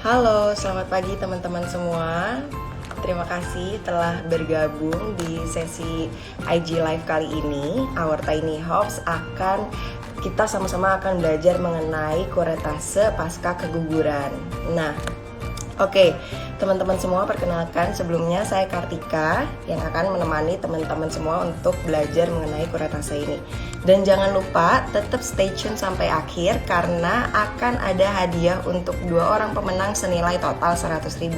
Halo, selamat pagi teman-teman semua. Terima kasih telah bergabung di sesi IG Live kali ini. Our Tiny Hops kita sama-sama akan belajar mengenai kuretase pasca keguguran. Nah, oke, teman-teman semua, perkenalkan, sebelumnya saya Kartika yang akan menemani teman-teman semua untuk belajar mengenai kuretase ini. Dan jangan lupa tetap stay tune sampai akhir karena akan ada hadiah untuk 2 orang pemenang senilai total Rp100.000.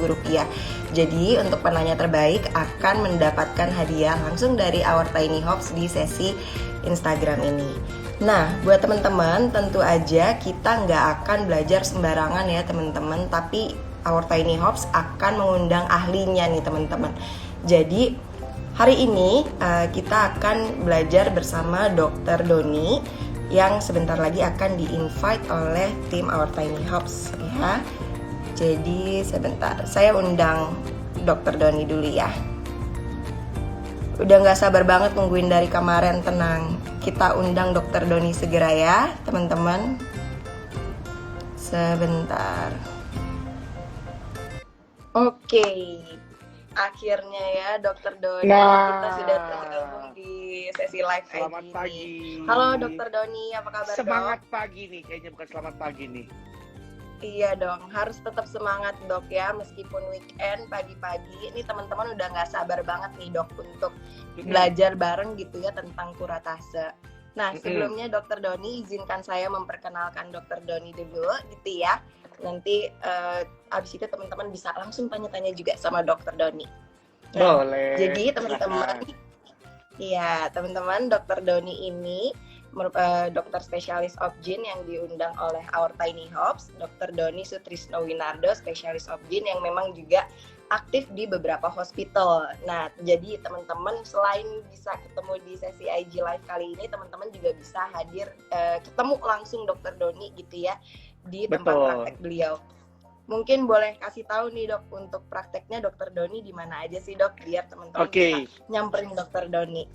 Jadi untuk penanya terbaik akan mendapatkan hadiah langsung dari Our Tiny Hops di sesi Instagram ini. Nah, buat teman-teman, tentu aja kita nggak akan belajar sembarangan ya teman-teman, tapi Our Tiny Hops akan mengundang ahlinya nih teman-teman. Jadi hari ini kita akan belajar bersama Dr. Doni yang sebentar lagi akan di-invite oleh tim Our Tiny Hops ya. Jadi sebentar, saya undang Dr. Doni dulu ya. Udah gak sabar banget nungguin dari kemarin, tenang. Kita undang Dr. Doni segera ya teman-teman. Sebentar. Oke, akhirnya ya Dr. Doni, kita sudah tergabung di sesi live Selamat IG pagi. ini. Halo Dr. Doni, apa kabar Semangat dok? pagi nih, kayaknya bukan selamat pagi nih. Iya dong, harus tetap semangat dok ya, meskipun weekend pagi-pagi. Ini teman-teman udah gak sabar banget nih dok untuk belajar bareng gitu ya tentang kuratase. Nah sebelumnya Dr. Doni, izinkan saya memperkenalkan Dr. Doni dulu gitu ya. Nanti abis itu teman-teman bisa langsung tanya-tanya juga sama Dr. Doni. Nah, Boleh. jadi teman-teman, iya teman-teman, Dr. Doni ini dokter spesialis Obgyn yang diundang oleh Our Tiny Hops, Dr. Doni Sutrisno Winardo, spesialis Obgyn yang memang juga aktif di beberapa hospital. Nah, jadi teman-teman selain bisa ketemu di sesi IG Live kali ini, teman-teman juga bisa hadir ketemu langsung Dr. Doni gitu ya di tempat praktek beliau. Mungkin boleh kasih tahu nih dok, untuk prakteknya Dr. Doni di mana aja sih dok, biar teman-teman bisa nyamperin Dr. Doni.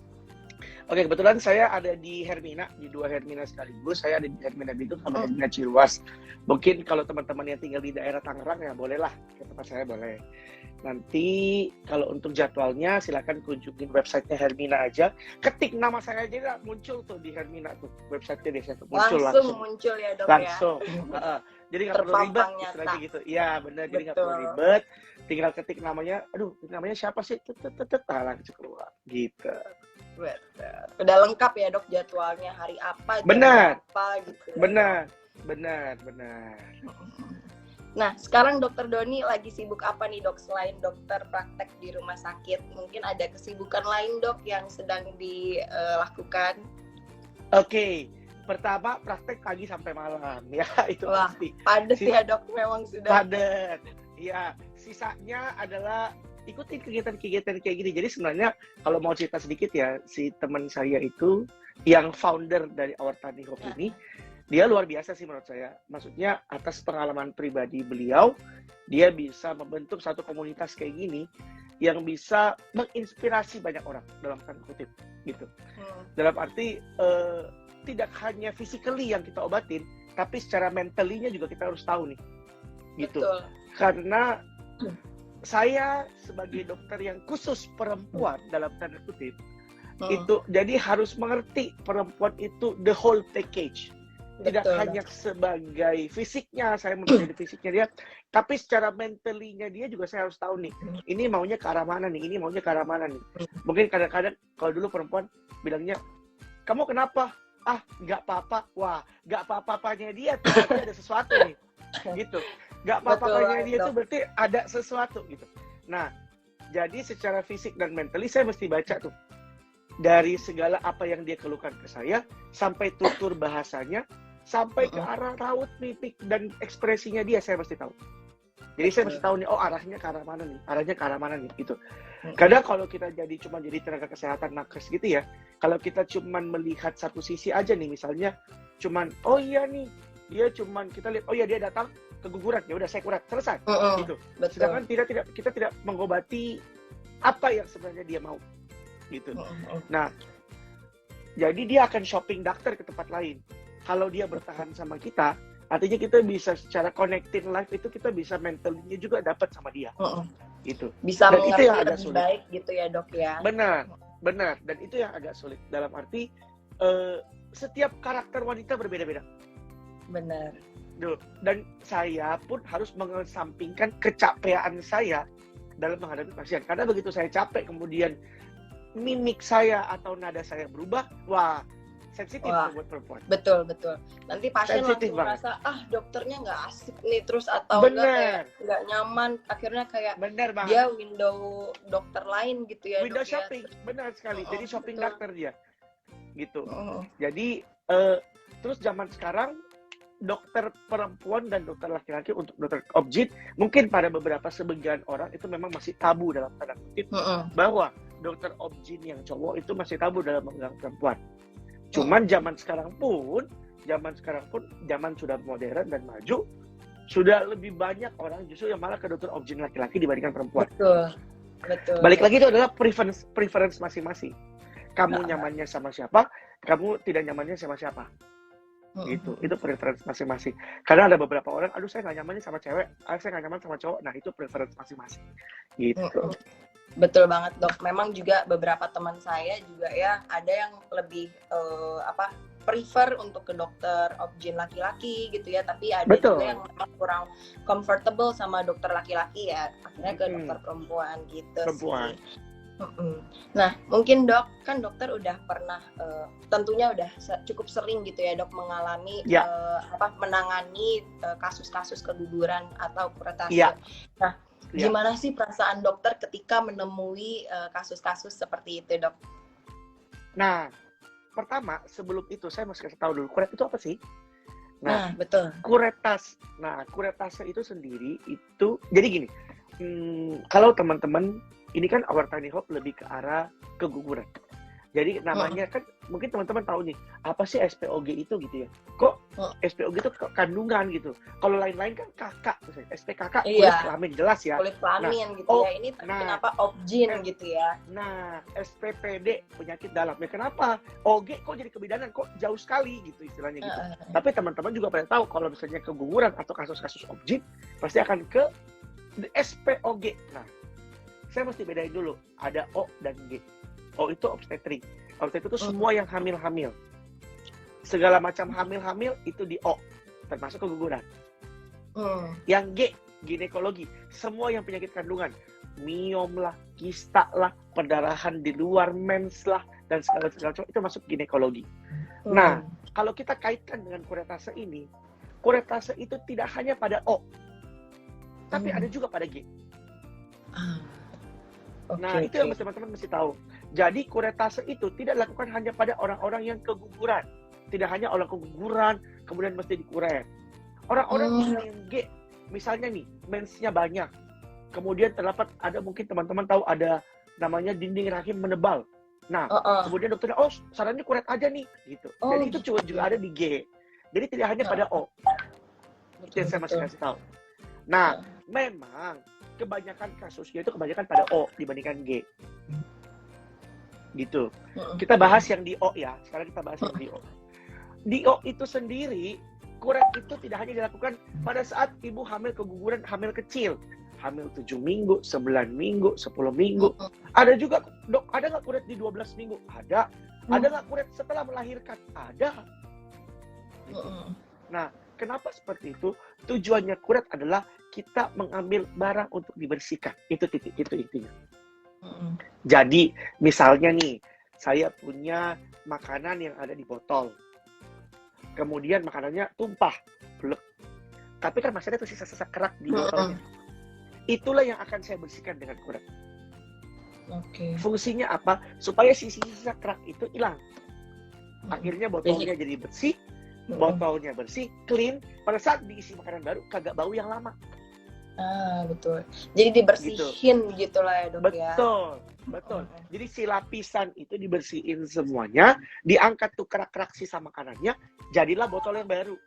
Oke, kebetulan saya ada di Hermina, di 2 Hermina sekaligus. Saya ada di Hermina Bitung sama Hermina Ciluas. Mungkin kalau teman-teman yang tinggal di daerah Tangerang ya bolehlah ke tempat saya, boleh. Nanti kalau untuk jadwalnya silakan kunjungin websitenya Hermina aja. Ketik nama saya aja muncul tuh di Hermina tuh, websitenya biasanya tuh muncul langsung. Muncul ya dok langsung. ya. Jadi nggak perlu ribet istilahnya gitu. Iya benar, jadi nggak perlu ribet. Tinggal ketik namanya, namanya siapa sih? Langsung keluar gitu. Betul. Udah lengkap ya dok jadwalnya, hari apa, jam apa gitu. Benar. Nah, sekarang Dr. Doni lagi sibuk apa nih dok, selain dokter praktek di rumah sakit? Mungkin ada kesibukan lain dok yang sedang dilakukan? Oke, pertama praktek pagi sampai malam ya, itu pasti. Padat ya dok, memang sudah. Padat. Ya, sisanya adalah ikutin kegiatan-kegiatan kayak gini. Jadi sebenarnya kalau mau cerita sedikit ya, si teman saya itu yang founder dari Our Tiny Hops ini, dia luar biasa sih menurut saya. Maksudnya atas pengalaman pribadi beliau, dia bisa membentuk satu komunitas kayak gini yang bisa menginspirasi banyak orang dalam tanda kutip gitu. Dalam arti tidak hanya physically yang kita obatin, tapi secara mentally-nya juga kita harus tahu nih. Gitu. Betul. Karena saya sebagai dokter yang khusus perempuan dalam tanda kutip itu jadi harus mengerti perempuan itu the whole package. Tidak hanya sebagai fisiknya saya mempelajari fisiknya dia, tapi secara mentally-nya dia juga saya harus tahu nih. Ini maunya ke arah mana nih? Ini maunya ke arah mana nih? Mungkin kadang-kadang kalau dulu perempuan bilangnya, "Kamu kenapa?" "Ah, nggak apa-apa." Wah, nggak apa-apanya dia ternyata ada sesuatu nih. Gitu. Gak apa-apanya dia itu berarti ada sesuatu gitu. Nah, jadi secara fisik dan mentally saya mesti baca tuh. Dari segala apa yang dia keluhkan ke saya, sampai tutur bahasanya, sampai ke arah raut, mimik, dan ekspresinya dia, saya mesti tahu. Jadi saya mesti tahu nih, oh arahnya ke arah mana nih, gitu. Kadang kalau kita cuma jadi tenaga kesehatan nakes gitu ya, kalau kita cuma melihat satu sisi aja nih, misalnya cuman, oh iya nih, dia cuman kita lihat, oh iya dia datang keguguran, ya udah saya kurat, selesai gitu. Sedangkan kita tidak mengobati apa yang sebenarnya dia mau gitu. Nah, jadi dia akan shopping dokter ke tempat lain. Kalau dia bertahan sama kita, Artinya kita bisa secara connecting life itu kita bisa mentalnya juga dapat sama dia. Gitu. Bisa Dan itu mengerti yang agak lebih sulit. baik gitu ya dok ya. Benar. Dan itu yang agak sulit. Dalam arti setiap karakter wanita berbeda-beda. Benar. Dan saya pun harus mengesampingkan kecapean saya dalam menghadapi pasien. Karena begitu saya capek, kemudian mimik saya atau nada saya berubah, wah, sensitif buat perempuan. Betul. Nanti pasien Sensitif langsung banget. merasa, dokternya nggak asik nih, terus atau nggak nyaman, akhirnya kayak dia window dokter lain gitu ya. Window shopping, benar sekali. Jadi shopping dokter dia, gitu. Jadi terus zaman sekarang dokter perempuan dan dokter laki-laki untuk dokter objin, mungkin pada beberapa sebagian orang itu memang masih tabu dalam tanda kutip, bahwa dokter objin yang cowok itu masih tabu dalam memegang perempuan. Cuman zaman sekarang pun zaman sudah modern dan maju, sudah lebih banyak orang justru yang malah ke dokter objin laki-laki dibandingkan perempuan. Betul. Balik lagi itu adalah preference masing-masing. Kamu nyamannya sama siapa, kamu tidak nyamannya sama siapa. Gitu, itu preference masing-masing. Karena ada beberapa orang, aduh saya nggak nyamannya sama cewek, saya nggak nyaman sama cowok. Nah itu preference masing-masing. Gitu. Betul banget dok. Memang juga beberapa teman saya juga ya ada yang lebih prefer untuk ke dokter objin laki-laki gitu ya. Tapi ada juga yang memang kurang comfortable sama dokter laki-laki ya. Akhirnya ke dokter perempuan gitu. Sih. Nah, mungkin dok, kan dokter udah pernah, tentunya udah cukup sering gitu ya dok mengalami menangani kasus-kasus keguguran atau kuretase. Nah, gimana sih perasaan dokter ketika menemui kasus-kasus seperti itu dok? Nah, pertama sebelum itu saya mesti kasih tahu dulu kuret itu apa sih? Nah, betul. Kuretase itu sendiri itu jadi gini. Kalau teman-teman ini kan Our Tiny Hope lebih ke arah keguguran. Jadi namanya kan mungkin teman-teman tahu nih, apa sih SPOG itu gitu ya. Kok SPOG itu kandungan gitu. Kalau lain-lain kan kakak, SPKK kulit kelamin jelas ya. Kulit kelamin gitu ya. Ini kenapa objin gitu ya. Nah, SPPD penyakit dalam. Ya kenapa? OG kok jadi kebidanan, kok jauh sekali gitu istilahnya gitu. Tapi teman-teman juga pada tahu kalau misalnya keguguran atau kasus-kasus objin pasti akan ke SPOG. Nah, saya mesti bedain dulu, ada O dan G. O itu obstetrik. Obstetrik itu semua yang hamil-hamil. Segala macam hamil-hamil itu di O, termasuk keguguran. Yang G, ginekologi. Semua yang penyakit kandungan. Miom lah, kista lah, perdarahan di luar mens lah, dan segala macam itu masuk ginekologi. Nah, kalau kita kaitkan dengan kuretase ini, kuretase itu tidak hanya pada O, tapi ada juga pada G. Nah, itu yang teman-teman mesti tahu. Jadi, kuretase itu tidak dilakukan hanya pada orang-orang yang keguguran. Tidak hanya orang keguguran, kemudian mesti dikuret. Orang-orang yang G, misalnya nih, mensnya banyak. Kemudian terdapat, ada mungkin teman-teman tahu ada namanya dinding rahim menebal. Nah, kemudian dokternya, sarannya kuret aja nih. Gitu. Jadi, itu juga ada di G. Jadi, tidak hanya pada O. Itu yang saya masih kasih tahu. Nah, memang kebanyakan kasusnya itu kebanyakan pada O dibandingkan G. Gitu. Kita bahas yang di O ya. Sekarang kita bahas yang di O. Di O itu sendiri, kuret itu tidak hanya dilakukan pada saat ibu hamil keguguran, hamil kecil. Hamil 7 minggu, 9 minggu, 10 minggu. Ada juga, dok, ada nggak kuret di 12 minggu? Ada. Ada nggak kuret setelah melahirkan? Ada. Gitu. Nah, kenapa seperti itu? Tujuannya kuret adalah kita mengambil barang untuk dibersihkan. Itu intinya. Jadi, misalnya nih, saya punya makanan yang ada di botol. Kemudian makanannya tumpah, blek. Tapi kan masih ada tuh sisa-sisa kerak di botolnya. Itulah yang akan saya bersihkan dengan kuret. Fungsinya apa? Supaya sisa-sisa kerak itu hilang. Akhirnya botolnya jadi bersih, botolnya bersih, clean. Pada saat diisi makanan baru, kagak bau yang lama. Betul. Jadi dibersihin gitu lah ya dok ya. Betul. Jadi si lapisan itu dibersihin semuanya, diangkat tuh kerak-kerak sisa makanannya, jadilah botol yang baru.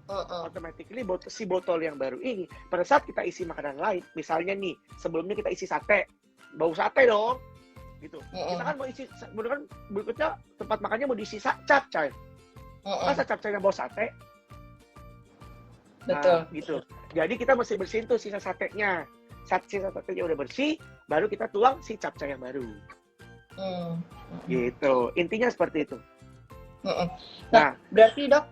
Automatically si botol yang baru ini, pada saat kita isi makanan lain, misalnya nih, sebelumnya kita isi sate, bau sate dong. Gitu. Kita kan mau isi, berikutnya tempat makannya mau diisi capcay. Masa capcaynya bau sate? Betul. Nah, gitu. Jadi kita mesti bersihin tuh sisa satenya. Saat sisa satenya udah bersih, baru kita tuang si capcay yang baru. Gitu. Intinya seperti itu. Nah, berarti dok,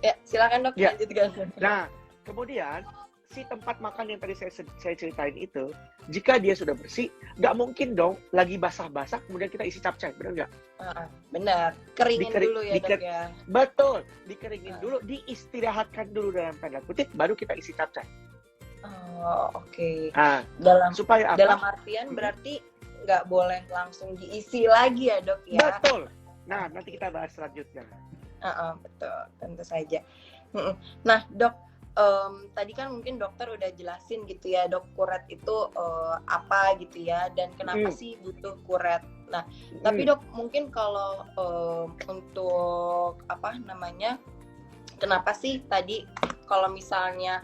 ya silakan dok, Ya. lanjutkan. Nah, kemudian si tempat makan yang tadi saya ceritain itu, jika dia sudah bersih, nggak mungkin dong lagi basah-basah kemudian kita isi capcay, benar nggak? Benar, keringin dulu ya dok ya. Betul, dikeringin dulu, diistirahatkan dulu dalam tanda kutip, baru kita isi capcay. Oh, oke. Nah, supaya apa? Dalam artian berarti nggak boleh langsung diisi lagi ya dok ya. Betul. Nah, nanti kita bahas selanjutnya. Betul, tentu saja. Nah dok, tadi kan mungkin dokter udah jelasin gitu ya dok, kuret itu apa gitu ya, dan kenapa sih butuh kuret. Nah, tapi dok mungkin kalau untuk apa namanya, kenapa sih tadi kalau misalnya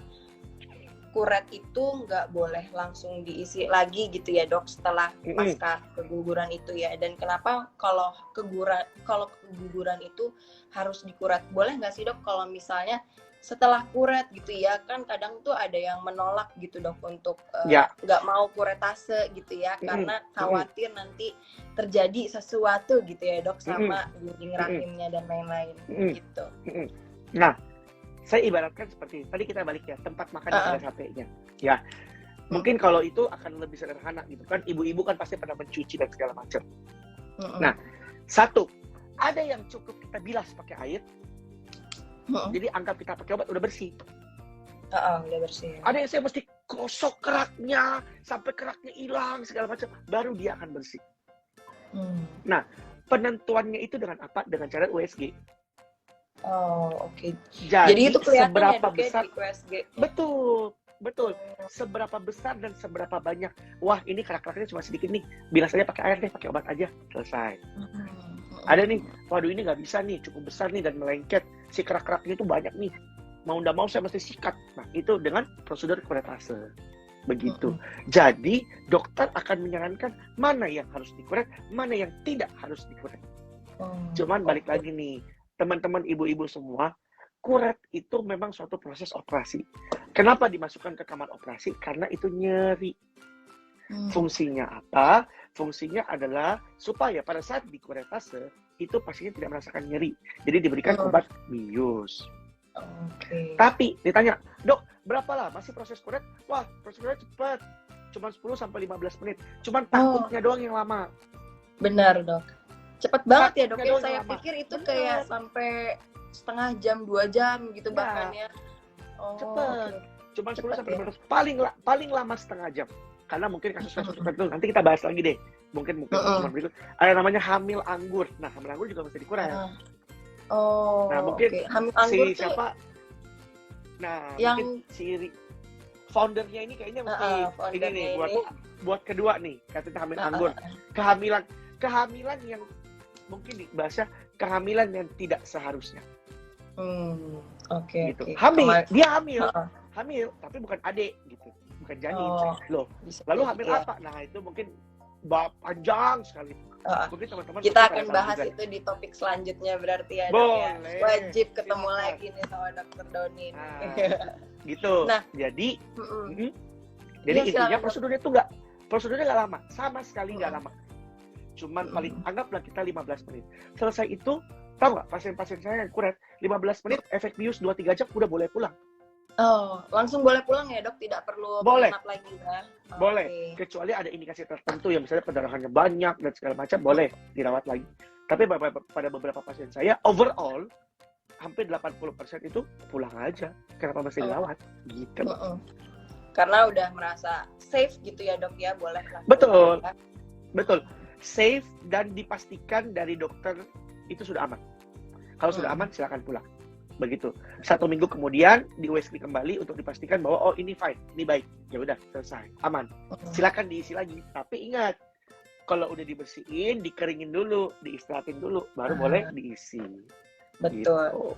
kuret itu nggak boleh langsung diisi lagi gitu ya dok setelah pasca keguguran itu ya, dan kenapa kalau keguguran itu harus dikuret? Boleh nggak sih dok kalau misalnya setelah kuret gitu ya, kan kadang tuh ada yang menolak gitu dok untuk nggak mau kuretase gitu ya, karena khawatir nanti terjadi sesuatu gitu ya dok sama dinding rahimnya dan lain-lain gitu. Nah, saya ibaratkan seperti tadi, kita balik ya, tempat makan yang ada satenya. Ya, mungkin kalau itu akan lebih sederhana gitu kan, ibu-ibu kan pasti pernah mencuci dan segala macam. Nah, satu, ada yang cukup kita bilas pakai air. Jadi anggap kita pakai obat udah bersih. Udah bersih. Ada yang saya mesti gosok keraknya sampai keraknya hilang segala macam, baru dia akan bersih. Nah, penentuannya itu dengan apa? Dengan cara USG. Oke. Jadi itu kelihatan seberapa ya, besar? di USG. Betul. Seberapa besar dan seberapa banyak. Wah, ini kerak-keraknya cuma sedikit nih. Bilas aja pakai air deh, pakai obat aja, selesai. Ada nih, waduh ini nggak bisa nih, cukup besar nih dan melengket. Si kerak-keraknya itu banyak nih. Mau nggak mau saya mesti sikat. Nah, itu dengan prosedur kuretase. Begitu. Jadi, dokter akan menyarankan mana yang harus dikuret, mana yang tidak harus dikuret. Cuman balik lagi nih, teman-teman ibu-ibu semua, kuret itu memang suatu proses operasi. Kenapa dimasukkan ke kamar operasi? Karena itu nyeri. Fungsinya apa? Fungsinya adalah supaya pada saat dikuretase, itu pasiennya tidak merasakan nyeri. Jadi diberikan obat bius. Tapi ditanya, dok, berapa lama sih proses kuret? Wah, proses kuret cepat. Cuma 10-15 menit. Cuman takutnya doang yang lama. Benar dok. Cepet banget ya dok, saya lama. pikir itu kayak sampai setengah jam, 2 jam gitu bahkan ya. Cepet. Cuma 10-15 ya? Paling lama setengah jam. Karena mungkin kasus-kasus tertentu, nanti kita bahas lagi deh. Mungkin berikut. Ada namanya hamil anggur. Nah, hamil anggur juga mesti dikuret. Nah, mungkin hamil anggur si siapa? Nah, yang mungkin si foundernya ini kayaknya mesti ini nih buat kedua nih, katanya hamil anggur. Kehamilan yang mungkin bahasa kehamilan yang tidak seharusnya. Gitu. Dia hamil, tapi bukan adik gitu, bukan janin. Loh, lalu hamil apa? Nah, itu mungkin panjang sekali. Mungkin teman-teman kita akan bahas juga itu di topik selanjutnya berarti ya. Boleh. Ya. Wajib ketemu lagi nih sama Dokter Doni. Gitu. Nah, jadi intinya prosedurnya nggak lama, sama sekali nggak lama. Cuman paling anggaplah kita 15 menit. Selesai itu, tahu nggak pasien-pasien saya yang kuret 15 menit efek bius 2-3 jam udah boleh pulang. Langsung boleh pulang ya dok, tidak perlu menginap lagi ya? Boleh, kecuali ada indikasi tertentu yang misalnya pendarahannya banyak dan segala macam, boleh dirawat lagi. Tapi pada beberapa pasien saya, overall hampir 80% itu pulang aja. Kenapa masih dirawat? Gitu. Karena udah merasa safe gitu ya dok ya, boleh lah. Betul. Safe dan dipastikan dari dokter itu sudah aman. Kalau sudah aman, silakan pulang. Begitu. 1 minggu kemudian di USG kembali untuk dipastikan bahwa ini fine, ini baik. Ya udah, selesai, aman. Silakan diisi lagi. Tapi ingat, kalau udah dibersihin, dikeringin dulu, diistirahatin dulu, baru boleh diisi. Betul. Gitu.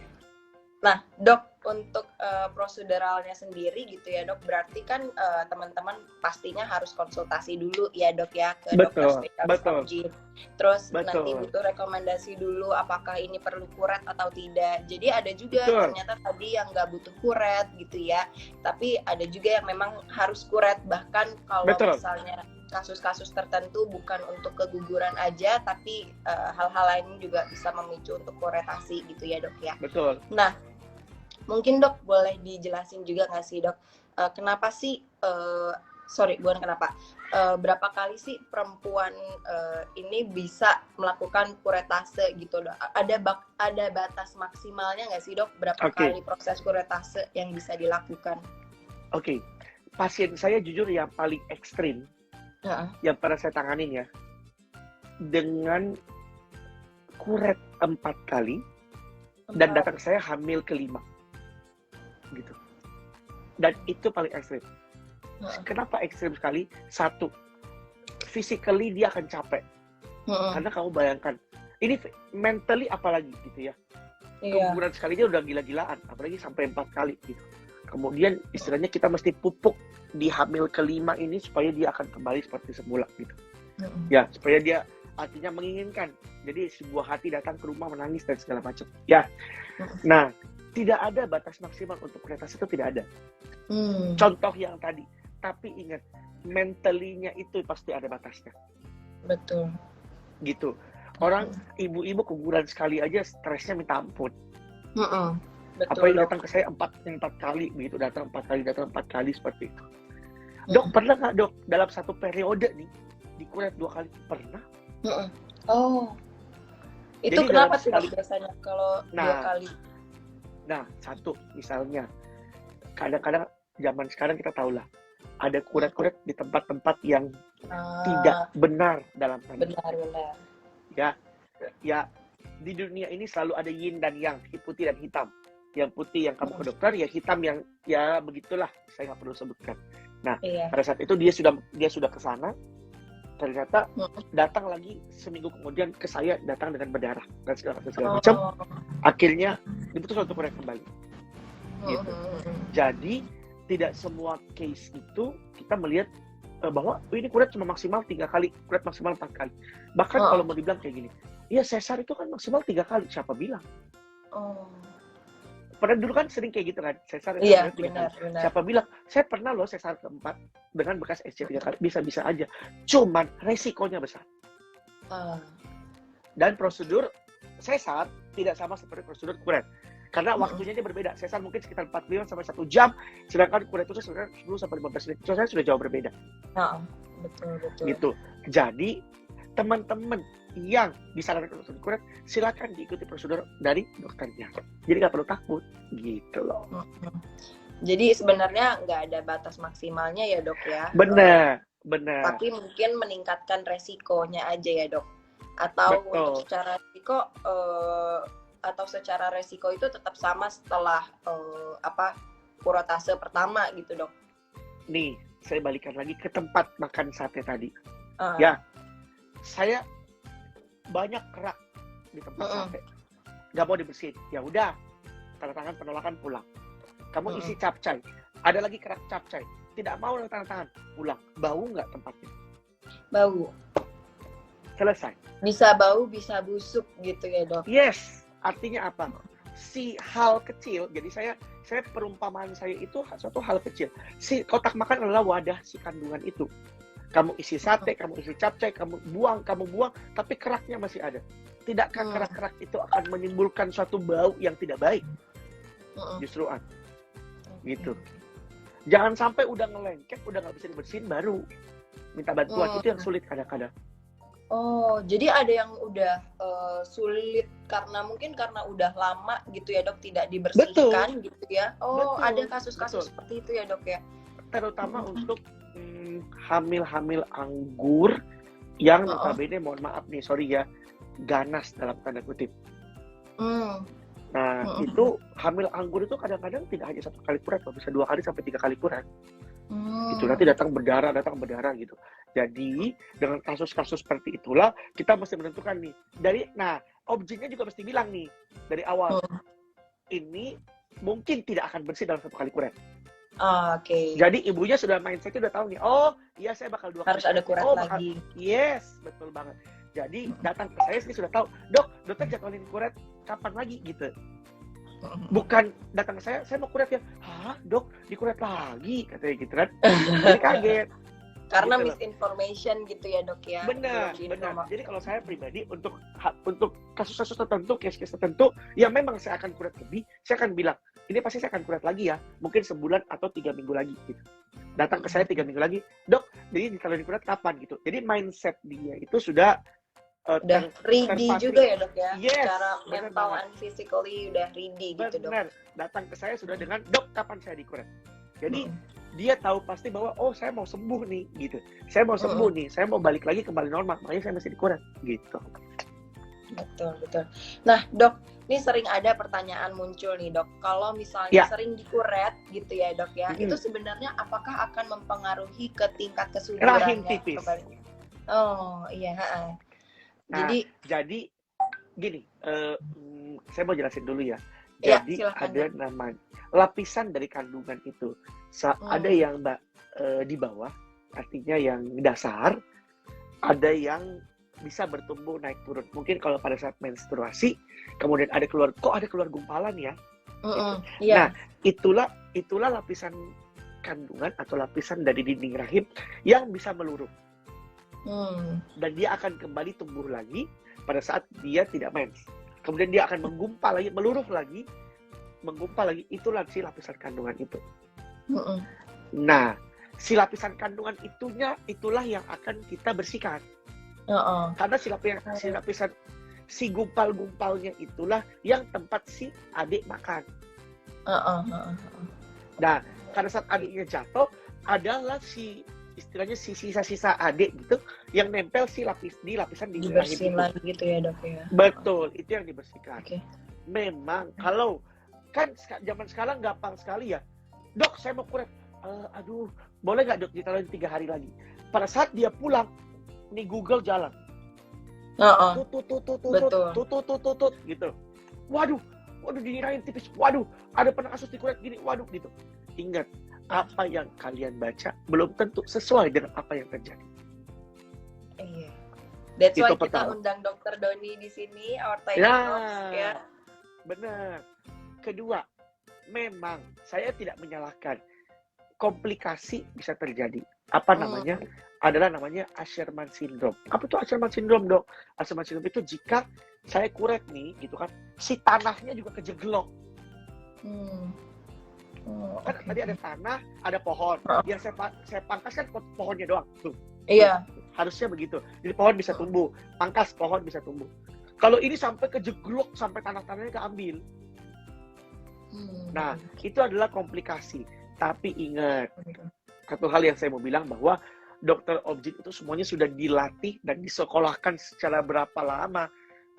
Nah, Dok, untuk proseduralnya sendiri gitu ya, Dok, berarti kan teman-teman pastinya harus konsultasi dulu ya, Dok ya, ke dokter Betul, spesialis betul, objin. Terus nanti betul, butuh rekomendasi dulu apakah ini perlu kuret atau tidak. Jadi ada juga betul, ternyata tadi yang nggak butuh kuret gitu ya, tapi ada juga yang memang harus kuret. Bahkan kalau betul. misalnya kasus-kasus tertentu bukan untuk keguguran aja, tapi hal-hal lain juga bisa memicu untuk kuretasi gitu ya, Dok ya. Betul. Nah, mungkin Dok boleh dijelasin juga nggak sih Dok, kenapa sih, bukan kenapa, berapa kali sih perempuan ini bisa melakukan kuretase gitu Dok? Ada batas maksimalnya nggak sih Dok? Berapa Oke, kali proses kuretase yang bisa dilakukan? oke. Pasien saya jujur yang paling ekstrim, Heeh. yang pernah saya tanganin ya, dengan kuret 4 kali, dan datang ke saya hamil ke-5. Gitu. Dan itu paling ekstrim. Kenapa ekstrim sekali? Satu, physically dia akan capek. Karena kamu bayangkan, ini mentally apalagi gitu ya. Iya. Keguguran sekali dia udah gila-gilaan, apalagi sampai 4 kali gitu. Kemudian istilahnya kita mesti pupuk di hamil ke-5 ini supaya dia akan kembali seperti semula gitu. Ya, supaya dia artinya menginginkan. Jadi sebuah hati datang ke rumah menangis dan segala macam. Ya. Nah, tidak ada batas maksimal untuk kuretase, itu tidak ada. Contoh yang tadi. Tapi ingat, mentally-nya itu pasti ada batasnya. Betul. Gitu. Orang ibu-ibu keguguran sekali aja stresnya minta ampun. Betul, Apa yang Dok. datang ke saya 4 kali, begitu datang 4 kali seperti itu. Dok, pernah nggak Dok dalam satu periode nih dikuret 2 kali? Pernah. Oh, itu Jadi kenapa dalam sih Dok sekali, biasanya kalau 2 nah, kali? satu misalnya, kadang-kadang zaman sekarang kita tahu lah, ada kuret-kuret di tempat-tempat yang tidak benar dalam tanda. Benar. Ya, di dunia ini selalu ada yin dan yang, putih dan hitam. Yang putih yang kamu ke dokter, yang hitam yang ya begitulah, saya nggak perlu sebutkan. Nah, Iya. pada saat itu dia sudah ke sana, ternyata datang lagi seminggu kemudian ke saya, datang dengan berdarah dan segala macam. Akhirnya diputus untuk kuret kembali. Gitu. Jadi tidak semua case itu kita melihat bahwa ini kuret cuma maksimal 3 kali, kuret maksimal 4 kali. Bahkan kalau mau dibilang kayak gini, iya sesar itu kan maksimal 3 kali, siapa bilang? Pernah dulu kan sering kayak gitu kan, sesar itu Iya, 3 kali. benar. Siapa bilang? Saya pernah loh sesar keempat dengan bekas SC 3 kali, bisa-bisa aja. Cuman resikonya besar. Dan prosedur sesar tidak sama seperti prosedur kuret. Karena waktunya ini berbeda. Sesar mungkin sekitar 45 sampai 1 jam, sedangkan kuret itu sekitar 10 sampai 15 menit. Itu sudah jauh berbeda. Betul. Gitu. Jadi, teman-teman yang disarankan untuk kuret, silakan diikuti prosedur dari dokternya. Jadi nggak perlu takut. Gitu loh. Jadi sebenarnya nggak ada batas maksimalnya ya dok ya? Benar. Tapi mungkin meningkatkan resikonya aja ya dok? Atau Betul. untuk secara resiko itu tetap sama setelah kuretase pertama gitu dok? Nih, saya balikan lagi ke tempat makan sate tadi. Ya, saya banyak kerak di tempat sate. Gak mau dibersihin. Ya udah, tanda tangan penolakan, pulang. Kamu isi capcay. Ada lagi kerak capcay. Tidak mau tanda tangan, pulang. Bau nggak tempatnya? Bau. Selesai. Bisa bau, bisa busuk gitu ya dok? Yes. Artinya apa? Si hal kecil, jadi saya perumpamaan saya itu suatu hal kecil. Si kotak makan adalah wadah si kandungan itu. Kamu isi sate, kamu isi capcay, kamu buang, tapi keraknya masih ada. Tidakkah kerak-kerak itu akan menimbulkan suatu bau yang tidak baik? Justru gitu. Jangan sampai udah ngelengket, udah nggak bisa dibersihin, baru minta bantuan. Itu yang sulit kadang-kadang. Oh, jadi ada yang udah sulit karena udah lama gitu ya dok, tidak dibersihkan. Betul. Gitu ya. Oh, betul. Ada kasus-kasus seperti itu ya dok ya. Terutama untuk hamil-hamil anggur yang notabene, mohon maaf nih, sorry ya, ganas dalam tanda kutip. Nah, itu hamil anggur itu kadang-kadang tidak hanya 1 kali kuret, bisa 2 kali sampai 3 kali kuret. Itu nanti datang berdarah gitu. Jadi dengan kasus-kasus seperti itulah kita mesti menentukan nih objinnya juga mesti bilang nih dari awal, ini mungkin tidak akan bersih dalam 1 kali kuret. Oke. Jadi ibunya sudah mindset-nya udah tahu nih, oh iya saya bakal 2 kali Harus ada kuret lagi. Yes, betul banget. Jadi datang ke saya sih sudah tahu, dok, dokter jadwalin kuret kapan lagi gitu. Bukan datang ke saya mau kuret ya, hah dok, dikuret lagi, katanya gitu kan. Jadi kaget. Karena Gitu loh. misinformation gitu ya dok ya. Benar, Belum benar. diinformasi. Jadi kalau saya pribadi untuk kasus-kasus tertentu, case-case tertentu, yang memang saya akan kuret lebih, saya akan bilang, ini pasti saya akan kuret lagi ya, mungkin sebulan atau 3 minggu lagi gitu. Datang ke saya 3 minggu lagi, dok, jadi kalau dikuret kapan gitu. Jadi mindset dia itu sudah Udah ready terpatri. juga ya dok ya. Yes, Secara benar mental banget. and physically udah ready gitu dok. Benar. Datang ke saya sudah dengan, dok, kapan saya dikuret. Jadi dia tahu pasti bahwa oh saya mau sembuh nih gitu. Saya mau sembuh nih, saya mau balik lagi kembali normal, makanya saya mesti dikuret gitu. Betul, betul. Nah, dok, ini sering ada pertanyaan muncul nih, dok. Kalau misalnya sering dikuret gitu ya, dok ya, itu sebenarnya apakah akan mempengaruhi ke tingkat kesuburannya? Rahim tipis. Oh, iya. Nah, jadi gini, saya mau jelasin dulu ya. Jadi ada namanya lapisan dari kandungan itu. Ada yang di bawah, artinya yang dasar, ada yang bisa bertumbuh naik turun. Mungkin kalau pada saat menstruasi, kemudian ada keluar gumpalan ya. Gitu. Nah, itulah lapisan kandungan atau lapisan dari dinding rahim yang bisa meluruh. Dan dia akan kembali tumbuh lagi pada saat dia tidak mens. Kemudian dia akan menggumpal lagi, meluruh lagi, menggumpal lagi. Itulah si lapisan kandungan itu. Nah, si lapisan kandungan itulah yang akan kita bersihkan. Karena si gumpal-gumpalnya itulah yang tempat si adik makan. Nah, pada saat adiknya jatuh, adalah istilahnya sisa-sisa adik gitu yang nempel di lapisan dinding rahim itu. Lagi gitu ya dok ya. Betul, itu yang dibersihkan. Memang kalau kan zaman sekarang gampang sekali ya, dok saya mau kuret, aduh boleh nggak dok ditaruhin 3 hari lagi. Pada saat dia pulang, nih Google jalan, tutut gitu. Waduh dinding rahim tipis, waduh ada pernah kasus dikuret gini, waduh gitu. Ingat, apa yang kalian baca belum tentu sesuai dengan apa yang terjadi. Iya. That's why kita undang Dr. Doni di sini, our tiny talks ya. Benar. Kedua, memang saya tidak menyalahkan. Komplikasi bisa terjadi. Apa namanya? Adalah namanya Asherman syndrome. Apa itu Asherman syndrome, dok? Asherman syndrome itu jika saya kuret nih, gitu kan, si tanahnya juga kejeglok. Kan tadi ada tanah, ada pohon. Yang saya pangkas kan pohonnya doang. Tuh. Iya. Harusnya begitu. Jadi pohon bisa tumbuh, pangkas pohon bisa tumbuh. Kalau ini sampai kejeglok, sampai tanah-tanahnya keambil. Nah, itu adalah komplikasi. Tapi ingat, satu hal yang saya mau bilang bahwa dokter objek itu semuanya sudah dilatih dan disekolahkan secara berapa lama.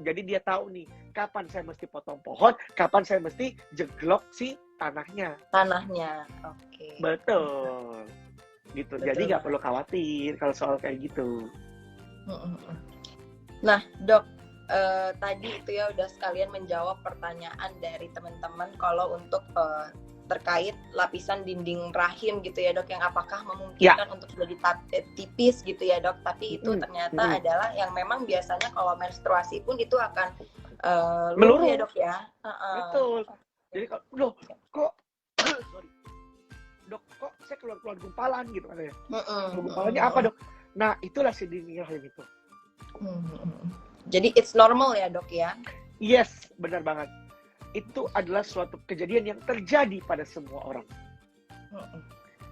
Jadi dia tahu nih, kapan saya mesti potong pohon, kapan saya mesti jeglok si tanahnya. Oke. Betul. Gitu. Betul. Jadi nggak perlu khawatir kalau soal kayak gitu. Nah, dok, tadi itu ya udah sekalian menjawab pertanyaan dari teman-teman kalau untuk terkait lapisan dinding rahim gitu ya dok, yang apakah memungkinkan untuk jadi tipis gitu ya dok, tapi itu ternyata adalah yang memang biasanya kalau menstruasi pun itu akan meluruh ya dok ya. Betul. Jadi kalau dok kok saya keluar gumpalan gitu katanya. Gumpalannya apa dok? Nah itulah si dinding rahim itu. Jadi it's normal ya dok ya? Yes, benar banget. Itu adalah suatu kejadian yang terjadi pada semua orang.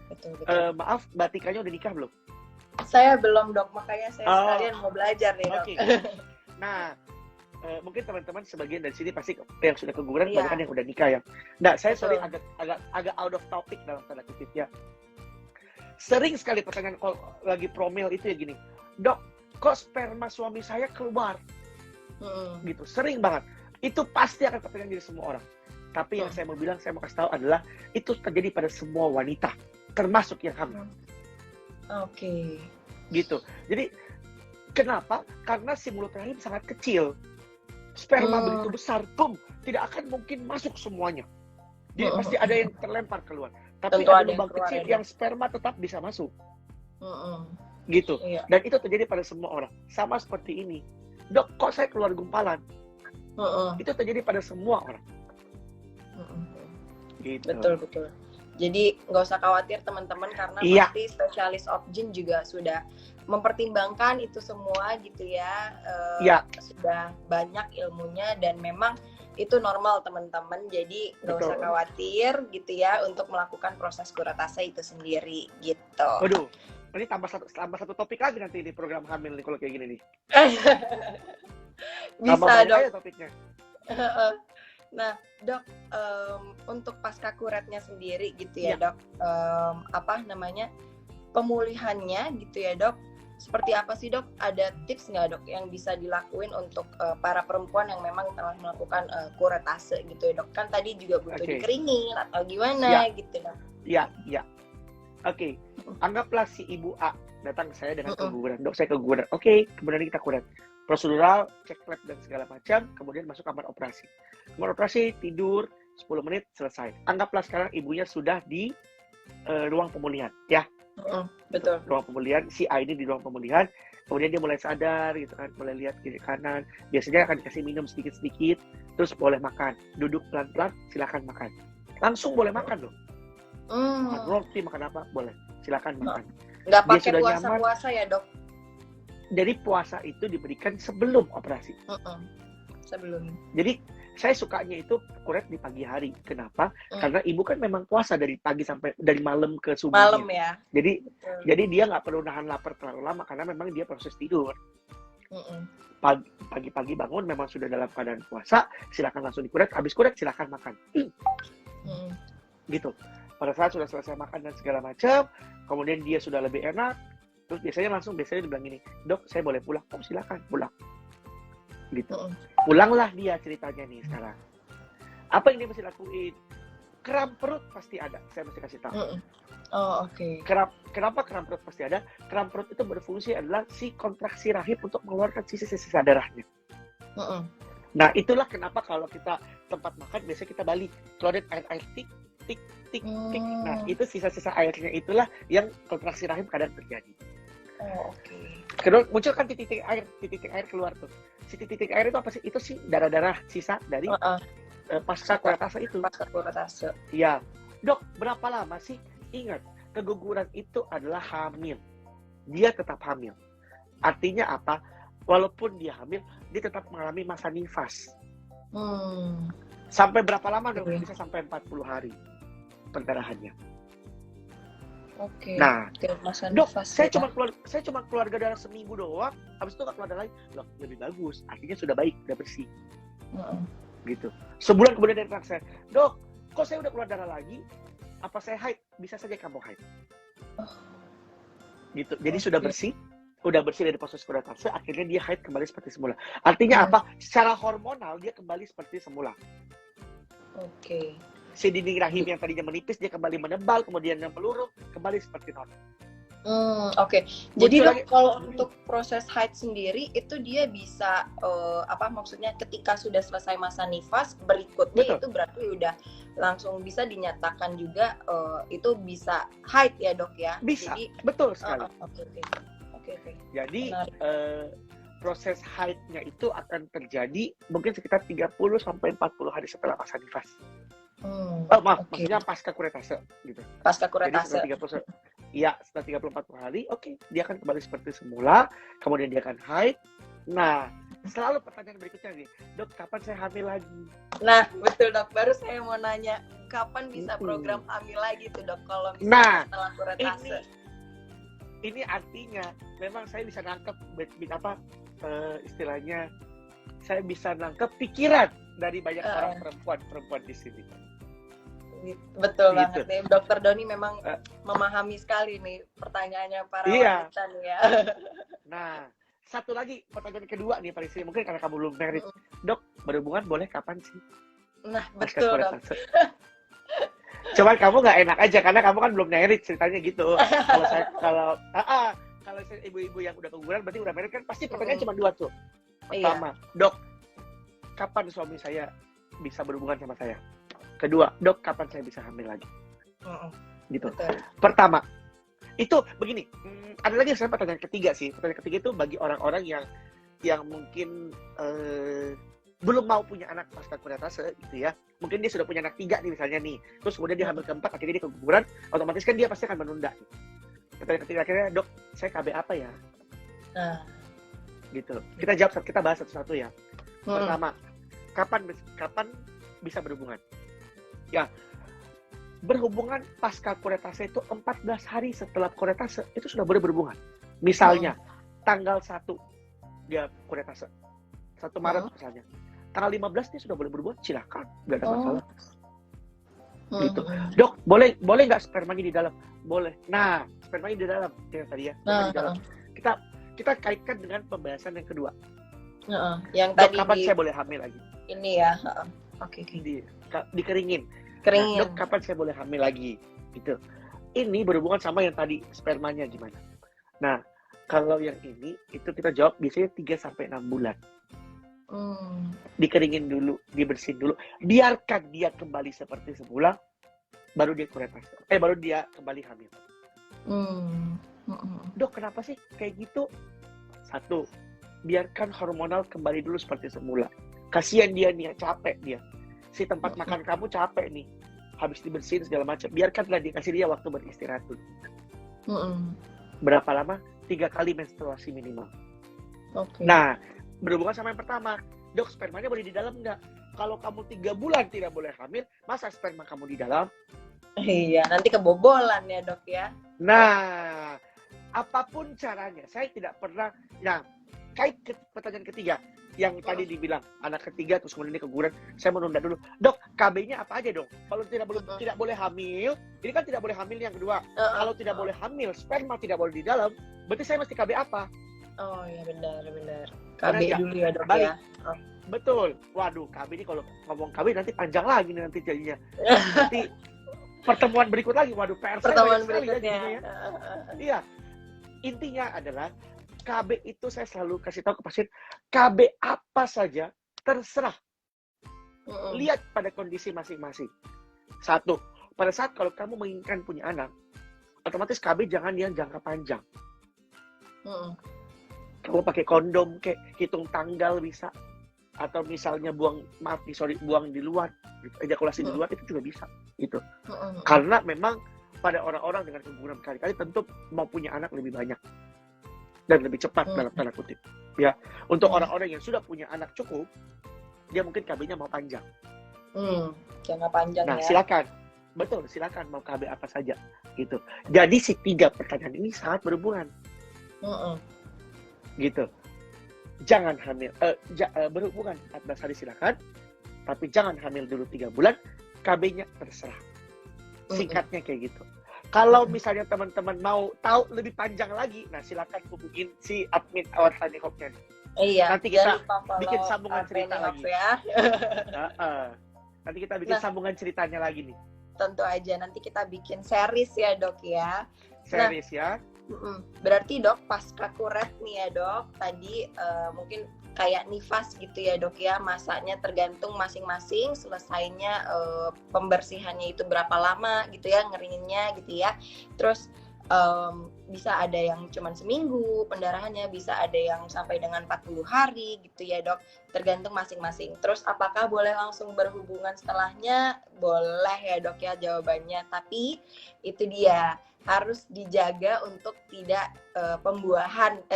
Betul. Maaf, Mbak Tikanya udah nikah belum? Saya belum dok, makanya saya sekalian mau belajar nih dok. Nah, mungkin teman-teman sebagian dari sini pasti yang sudah keguguran, banyak yang udah nikah ya. Nah, saya sorry agak out of topic dalam tanda kutip ya. Sering sekali pertanyaan kalau lagi promil itu ya gini, dok, kok sperma suami saya keluar? Gitu, sering banget. Itu pasti akan pertanyaan dari semua orang. Tapi yang saya mau kasih tahu adalah itu terjadi pada semua wanita, termasuk yang hamil. Oke. Gitu. Jadi kenapa? Karena si mulut rahim sangat kecil. Sperma begitu besar, tidak akan mungkin masuk semuanya. Dia pasti ada yang terlempar keluar. Tapi Tentu ada ada yang lubang keluar kecil ya, Dok. yang sperma tetap bisa masuk. Mm-mm. Gitu. Iya. Dan itu terjadi pada semua orang. Sama seperti ini. Dok, kok saya keluar gumpalan? Mm-mm. Itu terjadi pada semua orang. Mm-mm. Gitu. Betul. Jadi nggak usah khawatir teman-teman, karena Iya. pasti spesialis obgyn juga sudah mempertimbangkan itu semua gitu ya. Iya. Sudah banyak ilmunya dan memang itu normal teman-teman. Jadi nggak usah Betul. khawatir gitu ya untuk melakukan proses kuretase itu sendiri gitu. Waduh, ini tambah satu topik lagi nanti di program hamil nih kalau kayak gini nih. Tambah Bisa banyak dok. aja topiknya. Nah dok, untuk pasca kuretnya sendiri gitu ya Iya. dok, apa namanya, pemulihannya gitu ya dok, seperti apa sih dok? Ada tips nggak dok yang bisa dilakuin untuk para perempuan yang memang telah melakukan kuretase gitu ya dok? Kan tadi juga butuh Oke. dikeringin atau gimana gitu dok. Iya. Oke, anggaplah si ibu A datang ke saya dengan Mm-mm. keguguran. Dok, saya keguguran. Oke, kemudian kita kuret. Prosedural, cek lab dan segala macam, kemudian masuk kamar operasi. Kamar operasi, tidur, 10 menit, selesai. Anggaplah sekarang ibunya sudah di ruang pemulihan, ya. Betul. Ruang pemulihan, si A ini di ruang pemulihan, kemudian dia mulai sadar, gitu kan, mulai lihat kiri kanan. Biasanya akan dikasih minum sedikit-sedikit, terus boleh makan. Duduk pelan-pelan, silakan makan. Langsung boleh makan loh. Makan roti, makan apa, boleh. Silakan makan. Nggak Dia pakai sudah puasa-puasa ya dok? Jadi puasa itu diberikan sebelum operasi. Sebelum. Jadi saya sukanya itu kuret di pagi hari. Kenapa? Karena ibu kan memang puasa dari pagi sampai dari malam ke subuhnya. Malam ya. Jadi Betul. jadi dia nggak perlu nahan lapar terlalu lama karena memang dia proses tidur. Pagi-pagi bangun memang sudah dalam keadaan puasa, silakan langsung dikuret. Habis kuret silakan makan. Gitu. Pada saat sudah selesai makan dan segala macam, kemudian dia sudah lebih enak, terus biasanya dibilang gini, dok saya boleh pulang? Oh silakan pulang. Gitu. Pulanglah dia ceritanya nih sekarang. Apa yang dia mesti lakuin? Kram perut pasti ada, saya mesti kasih tahu. Oh oke. Kenapa kram perut pasti ada? Kram perut itu berfungsi adalah si kontraksi rahim untuk mengeluarkan sisa-sisa darahnya. Nah itulah kenapa kalau kita tempat makan biasanya kita balik, keluarin air tik. Nah itu sisa-sisa airnya itulah yang kontraksi rahim kadang terjadi. Oh oke. Kedua muncul kan titik air keluar tuh. Si titik air itu apa sih? Itu sih darah-darah sisa dari pasca kuretase itu. Pasca kuretase. Ya, dok berapa lama sih? Ingat, keguguran itu adalah hamil. Dia tetap hamil. Artinya apa? Walaupun dia hamil, dia tetap mengalami masa nifas. Sampai berapa lama dok? Bisa sampai 40 hari perdarahannya. Oke. Nah, masa dok, nifas saya ya. cuma keluarga darah seminggu doang, habis itu nggak keluar darah lagi. Loh, lebih bagus. Artinya sudah baik, sudah bersih. Gitu. Sebulan kemudian dari saya, dok, kok saya udah keluar darah lagi? Apa saya haid? Bisa saja kamu haid. Gitu. Jadi sudah bersih dari proses kuretase, akhirnya dia haid kembali seperti semula. Artinya apa? Secara hormonal dia kembali seperti semula. Oke. Si dinding rahim yang tadinya menipis dia kembali menebal, kemudian yang meluruh kembali seperti normal. Oke. Jadi dok, lagi. kalau untuk proses haid sendiri itu dia bisa maksudnya ketika sudah selesai masa nifas berikutnya. Betul. Itu berarti udah langsung bisa dinyatakan juga itu bisa haid ya dok ya? Bisa. Jadi, betul sekali. Oke. Jadi proses haidnya itu akan terjadi mungkin sekitar 30 sampai 40 hari setelah masa nifas. Maksudnya pasca kuretase gitu. Pasca kuretase. Jadi setelah 30-40 hari, dia akan kembali seperti semula, kemudian dia akan haid. Nah, selalu pertanyaan berikutnya nih, dok, kapan saya hamil lagi? Nah, betul dok, baru saya mau nanya, kapan bisa program hamil lagi tuh dok, kalau misalnya setelah kuretase? Ini artinya, memang saya bisa nangkep, istilahnya, saya bisa nangkep pikiran dari banyak orang perempuan di sini. Betul banget nih, Dokter Doni memang memahami sekali nih pertanyaannya para wanita nih ya. Nah, satu lagi pertanyaan kedua nih Pak Rizky, mungkin karena kamu belum married. Dok, berhubungan boleh kapan sih? Nah, betul dok. Cuman kamu nggak enak aja karena kamu kan belum married ceritanya gitu. Kalau saya ibu-ibu yang udah keguguran berarti udah married kan pasti pertanyaan cuma dua tuh. Pertama, dok, kapan suami saya bisa berhubungan sama saya? Kedua, dok kapan saya bisa hamil lagi? Gitu. Betul. Pertama, itu begini. Ada lagi saya pertanyaan ketiga sih. Pertanyaan ketiga itu bagi orang-orang yang mungkin belum mau punya anak pasca kuretase gitu ya. Mungkin dia sudah punya anak 3 nih misalnya nih. Terus kemudian dia hamil keempat, akhirnya dia keguguran, otomatis kan dia pasti akan menunda. Pertanyaan ketiga akhirnya, dok, saya KB apa ya? Nah. Gitu. Kita bahas satu-satu ya. Pertama, kapan bisa berhubungan? Ya, berhubungan pasca kuretase itu 14 hari setelah kuretase itu sudah boleh berhubungan. Misalnya, tanggal 1 dia kuretase. 1 Maret misalnya. Tanggal 15 dia sudah boleh berhubungan, silakan, nggak ada masalah. Gitu. Dok, boleh nggak spermanya di dalam? Boleh. Nah, spermanya di dalam, ya tadi ya. Di dalam. Kita kaitkan dengan pembahasan yang kedua. Yang Dok, tadi kapan saya boleh hamil lagi? Ini ya. Oke. Dikeringin. Keringin. Nah, dok, kapan saya boleh hamil lagi? Gitu. Ini berhubungan sama yang tadi, spermanya gimana? Nah, kalau yang ini, itu kita jawab biasanya 3-6 bulan. Dikeringin dulu, dibersihin dulu, biarkan dia kembali seperti semula, baru dia kuretase. Baru dia kembali hamil. Dok, kenapa sih kayak gitu? 1, biarkan hormonal kembali dulu seperti semula. Kasihan dia nih, capek dia. Si tempat makan kamu capek nih, habis dibersihin segala macam. Biarkanlah dikasih dia waktu beristirahat dulu. Berapa lama? 3 kali menstruasi minimal. Nah, berhubungan sama yang pertama, dok, spermanya boleh di dalam nggak? Kalau kamu 3 bulan tidak boleh hamil, masa sperma kamu di dalam? Iya, nanti kebobolan ya dok ya. Nah, apapun caranya, saya tidak pernah. Nah, kait ke pertanyaan ketiga, yang tadi dibilang anak ketiga terus kemudian ini keguguran, saya menunda dulu. Dok, KB-nya apa aja dong? Kalau tidak boleh hamil, ini kan tidak boleh hamil yang kedua. Kalau tidak boleh hamil, sperma tidak boleh di dalam, berarti saya mesti KB apa? Oh iya, benar. KB dulu ya dok ya. Betul. Waduh, KB ini kalau ngomong KB nanti panjang lagi nih nanti jadinya. Nanti pertemuan berikut lagi. Waduh, PR pertemuan saya berikutnya. ya. Iya. Intinya adalah KB itu saya selalu kasih tahu ke pasien, KB apa saja terserah. Lihat pada kondisi masing-masing. 1, pada saat kalau kamu menginginkan punya anak, otomatis KB jangan yang jangka panjang. Kamu pakai kondom, kayak hitung tanggal bisa, atau misalnya buang di luar, ejakulasi di luar itu juga bisa, gitu. Karena memang pada orang-orang dengan keguguran berkali-kali tentu mau punya anak lebih banyak dan lebih cepat dalam tanda kutip, ya. Untuk orang-orang yang sudah punya anak cukup, dia mungkin KB-nya mau panjang. Jangka panjang nah, ya. silakan mau KB apa saja, gitu. Jadi si 3 pertanyaan ini sangat berhubungan. Gitu. Jangan hamil, berhubungan 14 hari silakan, tapi jangan hamil dulu 3 bulan, KB-nya terserah. Singkatnya kayak gitu. Kalau misalnya teman-teman mau tahu lebih panjang lagi, nah silakan hubungin si admin Our Tiny Hope-nya. Iya. Nanti kita bikin sambungan cerita lagi. Ya. Nanti kita bikin sambungan ceritanya lagi nih. Tentu aja, nanti kita bikin series ya dok ya. Series ya. Berarti dok, pasca kuret nih ya dok, tadi mungkin kayak nifas gitu ya dok ya, masanya tergantung masing-masing, selesainya pembersihannya itu berapa lama gitu ya, ngeringinnya gitu ya. Terus bisa ada yang cuma seminggu pendarahannya, bisa ada yang sampai dengan 40 hari gitu ya dok, tergantung masing-masing. Terus apakah boleh langsung berhubungan setelahnya? Boleh ya dok ya jawabannya, tapi itu dia, harus dijaga untuk tidak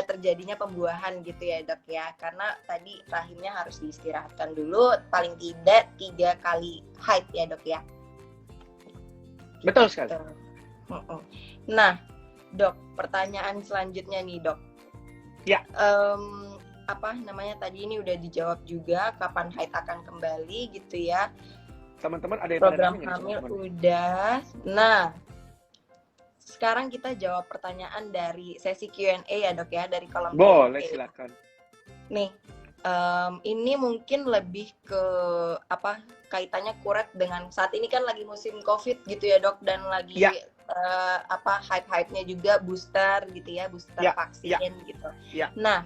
terjadinya pembuahan gitu ya dok ya, karena tadi rahimnya harus diistirahatkan dulu paling tidak 3 kali haid ya dok ya. Betul sekali. Nah dok, pertanyaan selanjutnya nih dok ya, apa namanya, tadi ini udah dijawab juga, kapan haid akan kembali gitu ya, teman-teman ada yang program hamil udah. Nah sekarang kita jawab pertanyaan dari sesi Q&A ya dok ya, dari kolom boleh Q&A. Silakan Nih, ini mungkin lebih ke kaitannya kuret dengan saat ini kan lagi musim COVID gitu ya dok, dan lagi hype-hype-nya juga booster gitu ya, booster vaksin gitu. Nah,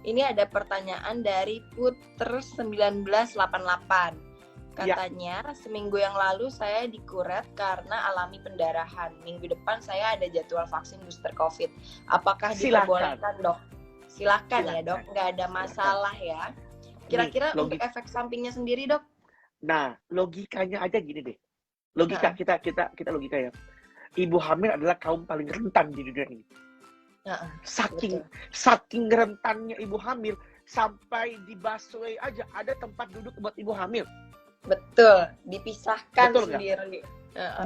ini ada pertanyaan dari Puter 1988. Katanya seminggu yang lalu saya dikuret karena alami pendarahan. Minggu depan saya ada jadwal vaksin booster COVID. Apakah diperbolehkan, Dok? Silakan ya, Dok. Nggak ada masalah ya. Kira-kira untuk efek sampingnya sendiri, Dok? Nah, logikanya aja gini deh. Logika kita logika ya. Ibu hamil adalah kaum paling rentan di dunia ini. Saking rentannya ibu hamil, sampai di busway aja ada tempat duduk buat ibu hamil. Betul, dipisahkan Betul sendiri.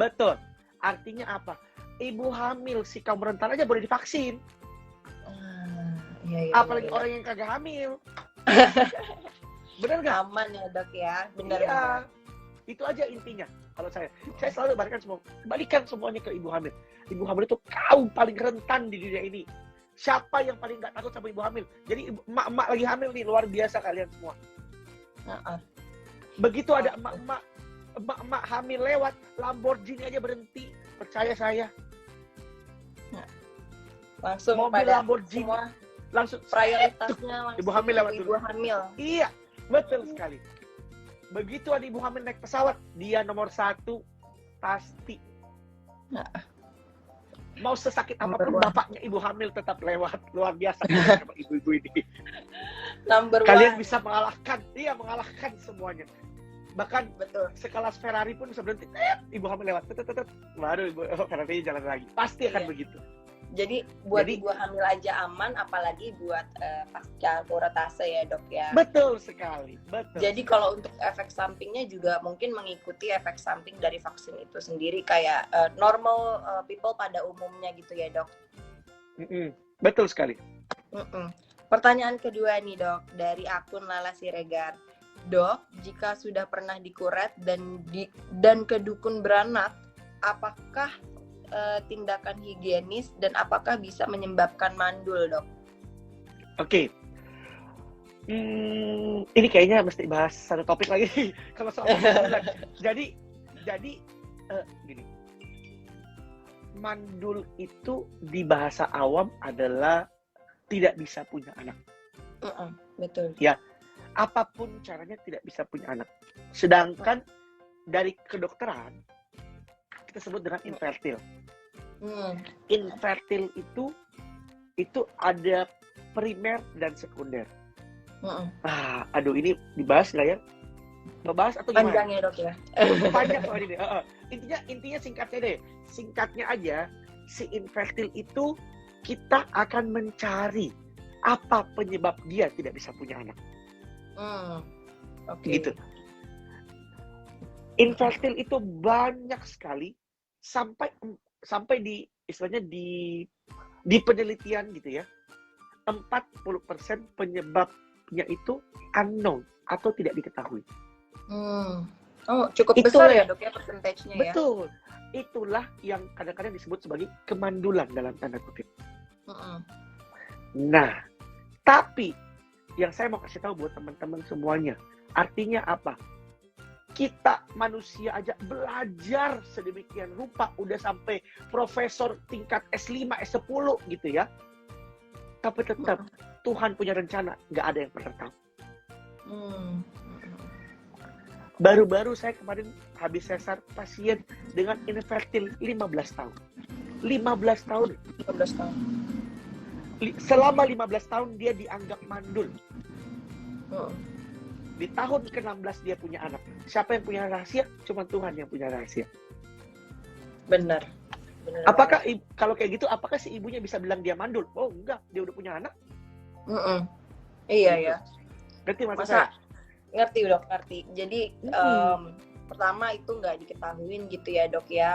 Betul. Artinya apa? Ibu hamil si kaum rentan aja boleh divaksin. Apalagi orang yang kagak hamil. Bener nggak? Aman ya, Dok ya. Bener. Iya. Itu aja intinya. Kalau saya selalu balikan semuanya ke ibu hamil. Ibu hamil itu kaum paling rentan di dunia ini. Siapa yang paling nggak takut sama ibu hamil? Jadi emak-emak lagi hamil nih, luar biasa kalian semua. Begitu ada emak-emak hamil lewat, Lamborghini aja berhenti, percaya saya. Langsung mobil pada Lamborghini, semua langsung prioritasnya langsung ibu hamil lewat dulu. Ibu hamil. Iya, betul sekali. Begitu ada ibu hamil naik pesawat, dia nomor 1 pasti. Mau sesakit apapun bapaknya ibu hamil tetap lewat. Luar biasa sama ibu-ibu ini. Kalian bisa mengalahkan semuanya. Bahkan betul, sekelas Ferrari pun bisa berhenti. Ibu hamil lewat, baru ibu Ferrari jalan lagi. Pasti akan begitu. Jadi buat ibu hamil aja aman, apalagi buat pasca kuretase ya, Dok ya. Betul sekali. Betul. Jadi kalau untuk efek sampingnya juga mungkin mengikuti efek samping dari vaksin itu sendiri kayak normal people pada umumnya gitu ya, Dok. Betul sekali. Pertanyaan kedua nih, Dok, dari akun Lala Siregar. Dok, jika sudah pernah dikuret dan ke dukun beranak, apakah tindakan higienis dan apakah bisa menyebabkan mandul, Dok? Oke. Ini kayaknya mesti bahas satu topik lagi kalau soal mandulan. Jadi gini. Mandul itu di bahasa awam adalah tidak bisa punya anak. Betul. Ya, apapun caranya tidak bisa punya anak. Sedangkan dari kedokteran kita sebut dengan infertil. Infertil itu ada primer dan sekunder. Aduh, ini dibahas nggak ya? Membahas atau gimana? Panjang ya, Dok ya. Panjang soal ini. Intinya singkatnya deh. Singkatnya aja, si infertil itu kita akan mencari apa penyebab dia tidak bisa punya anak. Gitu. Infertil itu banyak sekali sampai di istilahnya di penelitian gitu ya. 40% penyebabnya itu unknown atau tidak diketahui. Cukup besar ya, Dok ya, persentasenya ya. Betul. Itulah yang kadang-kadang disebut sebagai kemandulan dalam tanda kutip. Nah, tapi yang saya mau kasih tahu buat teman-teman semuanya, artinya apa? Kita manusia aja belajar sedemikian rupa, udah sampai profesor tingkat S5, S10 gitu ya. Tapi tetap Tuhan punya rencana, nggak ada yang pernah tahu. Baru-baru saya kemarin habis sesar pasien dengan infertil 15 tahun. 15 tahun. Selama 15 tahun dia dianggap mandul. Di tahun ke-16 dia punya anak. Siapa yang punya rahasia? Cuma Tuhan yang punya rahasia. Benar. Apakah kalau kayak gitu, apakah si ibunya bisa bilang dia mandul? Oh enggak, dia udah punya anak. Iya gitu. Ya. Ngerti maksud saya? Ngerti, Dok, ngerti. Jadi pertama itu nggak diketahuin gitu ya, Dok ya,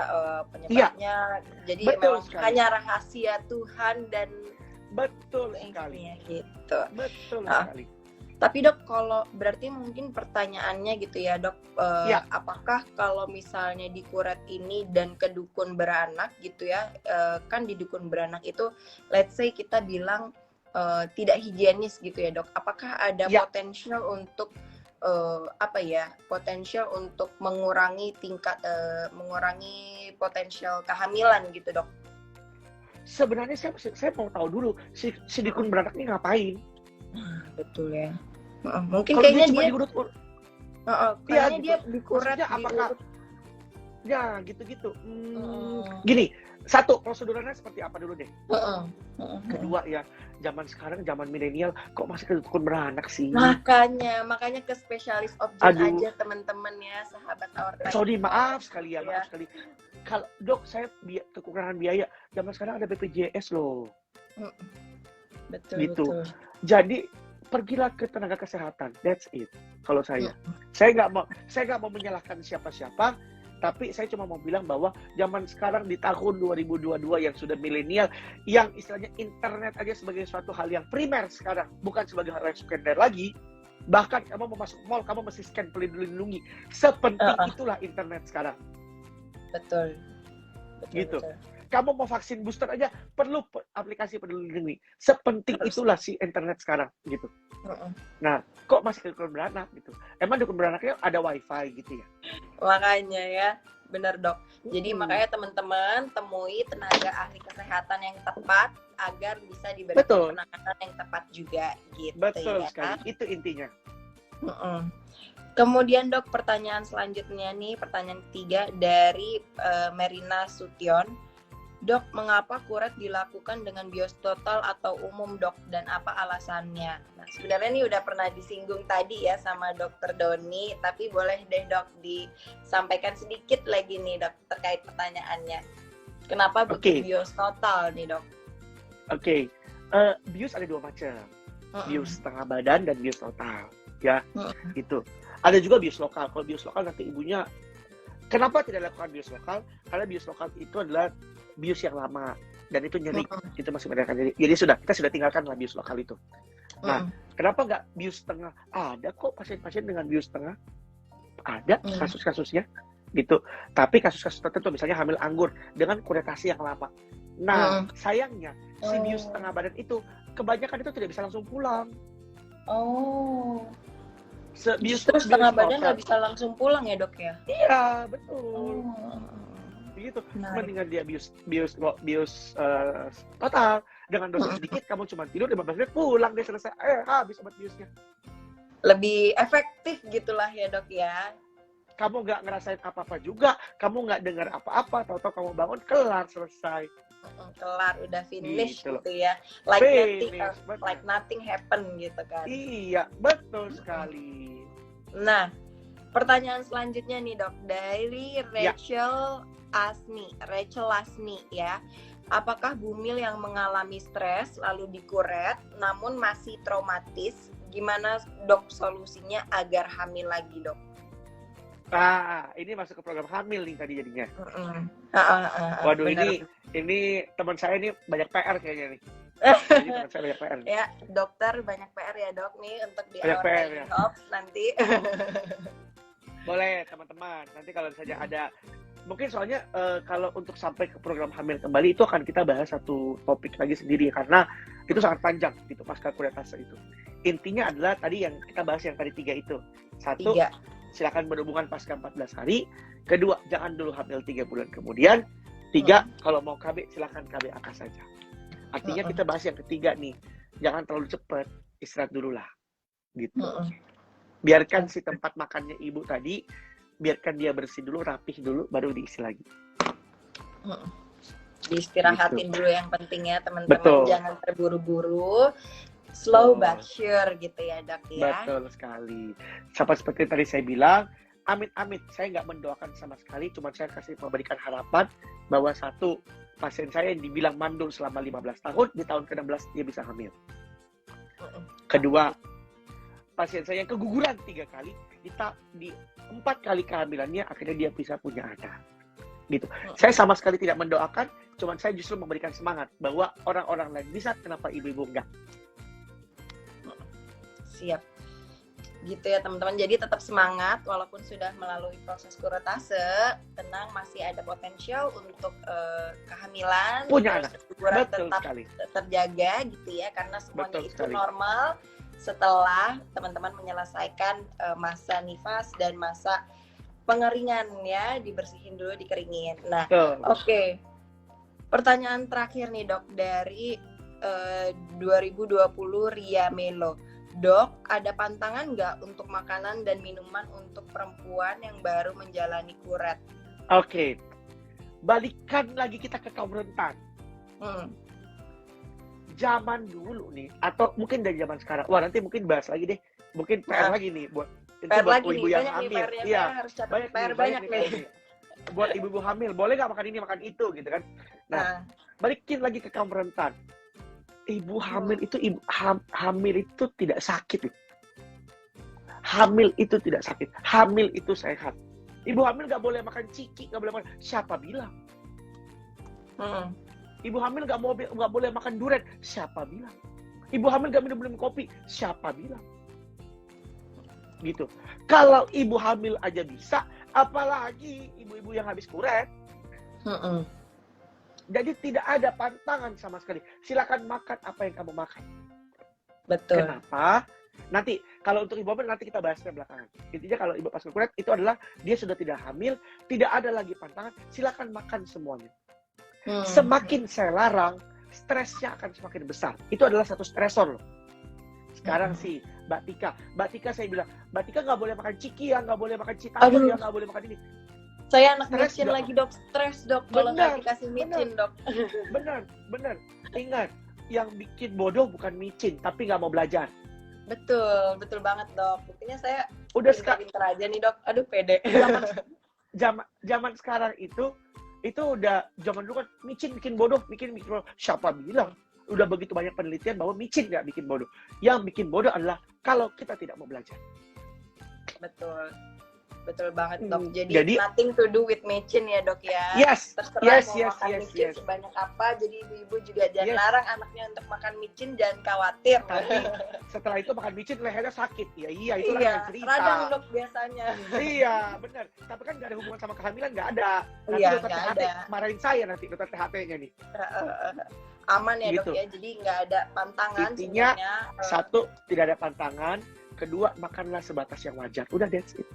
penyebabnya. Jadi memang hanya rahasia Tuhan dan betul sekali. Gitu. Betul sekali. Tapi, Dok, kalau berarti mungkin pertanyaannya gitu ya, Dok, apakah kalau misalnya dikuret ini dan ke dukun beranak gitu ya, kan di dukun beranak itu let's say kita bilang tidak higienis gitu ya, Dok. Apakah ada potensial untuk potensial untuk mengurangi mengurangi potensial kehamilan gitu, Dok? Sebenarnya saya mau tahu dulu si dukun beranak ini ngapain. Betul ya. Mungkin kalau kayaknya dia cuma Kayaknya gitu. dia dikuret, Maksudnya apakah diurut. ya gitu-gitu. Heeh. Gini, satu prosedurnya seperti apa dulu deh. Heeh. Heeh. Kedua ya, zaman sekarang zaman milenial kok masih ke dukun beranak sih. Makanya ke spesialis objek Aduh. aja teman-teman ya, sahabat aorta. Sorry, maaf sekali ya, Ya. maaf sekali. Kalau dok, saya kekurangan biaya. Zaman sekarang ada BPJS loh. Betul, Gitu. betul. Jadi pergilah ke tenaga kesehatan. That's it. Kalau saya nggak mau menyalahkan siapa-siapa, tapi saya cuma mau bilang bahwa zaman sekarang di tahun 2022 yang sudah milenial, yang istilahnya internet aja sebagai suatu hal yang primer sekarang, bukan sebagai hal yang sekunder lagi. Bahkan kamu mau masuk mall, kamu mesti scan Peduli Lindungi. Sepenting itulah internet sekarang. Betul. Gitu. Betul. Kamu mau vaksin booster aja perlu aplikasi Peduli Lindungi. Sepenting itulah si internet sekarang gitu. Nah, kok masih dukun beranak gitu? Emang dukun beranaknya ada wifi gitu ya? Makanya ya, benar dok. Jadi makanya teman-teman temui tenaga ahli kesehatan yang tepat agar bisa diberikan penanganan yang tepat juga gitu. Betul ya. sekali, itu intinya. Kemudian dok, pertanyaan selanjutnya nih, pertanyaan ketiga dari Merina Sution. Dok, mengapa kuret dilakukan dengan bios total atau umum dok, dan apa alasannya? Nah, sebenarnya ini udah pernah disinggung tadi ya sama dokter Doni, tapi boleh deh dok disampaikan sedikit lagi nih dok terkait pertanyaannya. Kenapa bikin bios total nih dok? Bios ada dua macam, bios setengah badan dan bios total ya. Gitu. Ada juga bios lokal. Kalau bios lokal nanti ibunya, kenapa tidak lakukan bios lokal? Karena bios lokal itu adalah bius yang lama dan itu nyeri, itu masih mengadakan nyeri. Jadi kita sudah tinggalkan lah bius lokal itu. Nah, kenapa nggak bius tengah? Ada kok pasien-pasien dengan bius tengah, ada kasus-kasusnya gitu. Tapi kasus-kasus tertentu, misalnya hamil anggur dengan kuretasi yang lama. Nah, sayangnya si bius tengah badan itu kebanyakan itu tidak bisa langsung pulang. Bius tengah badan nggak bisa langsung pulang ya dok ya? Iya, betul. Begitu, mendingan dia bius total dengan dosis sedikit, kamu cuma tidur 15 menit pulang, dia selesai, habis obat biusnya. Lebih efektif gitulah ya dok ya. Kamu nggak ngerasain apa-apa juga, kamu nggak dengar apa-apa, tahu-tahu kamu bangun kelar, selesai. Kelar, udah finish gitu ya, like nothing happen gitu kan. Iya, betul sekali. Nah, pertanyaan selanjutnya nih dok, dari Rachel Lasmi ya. Apakah bumil yang mengalami stres lalu dikuret namun masih traumatis, gimana dok solusinya agar hamil lagi dok? Ini masuk ke program hamil nih tadi jadinya. Waduh, ini teman saya ini banyak PR kayaknya nih. Jadi teman saya banyak PR. Ya, dokter banyak PR ya dok nih untuk di Hops nanti. Boleh teman-teman, nanti kalau saja ada, mungkin soalnya kalau untuk sampai ke program hamil kembali itu akan kita bahas satu topik lagi sendiri karena itu sangat panjang gitu pasca kuretase itu. Intinya adalah tadi yang kita bahas yang tadi 3 itu. 1, silakan berhubungan pasca 14 hari. 2, jangan dulu hamil 3 bulan kemudian. 3, kalau mau KB silakan KB AK saja. Artinya kita bahas yang ketiga nih, jangan terlalu cepat, istirahat dulu lah gitu. Biarkan si tempat makannya ibu tadi, biarkan dia bersih dulu, rapih dulu, baru diisi lagi. Diistirahatin dulu yang penting ya teman-teman. Jangan terburu-buru, slow but sure gitu ya dok ya. Betul sekali. Seperti tadi saya bilang, amit-amit saya nggak mendoakan sama sekali, cuma saya memberikan harapan bahwa satu, pasien saya yang dibilang mandul selama 15 tahun, di tahun ke-16 dia bisa hamil. Kedua, pasien saya yang keguguran 3 kali, di 4 kali kehamilannya akhirnya dia bisa punya anak. Gitu. Saya sama sekali tidak mendoakan, cuman saya justru memberikan semangat bahwa orang-orang lain bisa, kenapa ibu-ibu enggak? Siap. Gitu ya teman-teman. Jadi tetap semangat walaupun sudah melalui proses kuretase, tenang, masih ada potensial untuk kehamilan, punya anak. Betul tetap sekali. Terjaga gitu ya, karena semuanya itu normal setelah teman-teman menyelesaikan masa nifas dan masa pengeringan ya, dibersihin dulu, dikeringin. Nah, oke. Pertanyaan terakhir nih dok dari 2020 Ria Melo. Dok, ada pantangan nggak untuk makanan dan minuman untuk perempuan yang baru menjalani kuret? Oke, balikan lagi kita ke kaum rentan. Zaman dulu nih, atau mungkin dari zaman sekarang. Wah, nanti mungkin bahas lagi deh. Mungkin PR lagi nih buat PR ibu yang banyak hamil. nih, Iya, harus catat banyak nih. Buat ibu-ibu hamil, boleh nggak makan ini, makan itu, gitu kan? Nah, balikin lagi ke kaum rentan. Ibu hamil itu, hamil itu tidak sakit. Hamil itu tidak sakit. Hamil itu sehat. Ibu hamil nggak boleh makan ciki, nggak boleh makan. Siapa bilang? Ibu hamil nggak boleh makan durian. Siapa bilang? Ibu hamil nggak minum kopi. Siapa bilang? Gitu. Kalau ibu hamil aja bisa, apalagi ibu-ibu yang habis kuret. Jadi tidak ada pantangan sama sekali. Silakan makan apa yang kamu makan. Betul. Kenapa? Nanti kalau untuk ibu hamil nanti kita bahasnya belakangan. Intinya kalau ibu pas kuret itu adalah dia sudah tidak hamil, tidak ada lagi pantangan. Silakan makan semuanya. Semakin saya larang, stresnya akan semakin besar. Itu adalah satu stresor loh. Sekarang sih, Mbak Tika saya bilang, Mbak Tika nggak boleh makan ciki ya, nggak boleh makan citayo ya, nggak boleh makan ini. Saya anak micin lagi dok, stres dok kalau nggak dikasih micin dok. Bener. Ingat, yang bikin bodoh bukan micin, tapi nggak mau belajar. Betul banget dok. Buktinya saya udah pinter aja nih dok. Aduh pede. Zaman sekarang itu udah zaman dulu kan micin bikin bodoh. Siapa bilang? Udah begitu banyak penelitian bahwa micin nggak bikin bodoh. Yang bikin bodoh adalah kalau kita tidak mau belajar. Betul banget dok. Jadi nothing to do with micin ya dok ya. Yes. Terserah mau makan micin sebanyak apa. Jadi ibu-ibu juga jangan larang anaknya untuk makan micin, jangan khawatir. Tapi setelah itu makan micin lehernya sakit. Ya itu cerita. Radang dok biasanya. Iya benar. Tapi kan nggak ada hubungan sama kehamilan, nggak ada. Nanti dokter THT marahin saya nanti dokter THT-nya nih. Aman ya gitu. Dok ya. Jadi nggak ada pantangan. Intinya satu tidak ada pantangan. Kedua, makanlah sebatas yang wajar. Udah, that's it.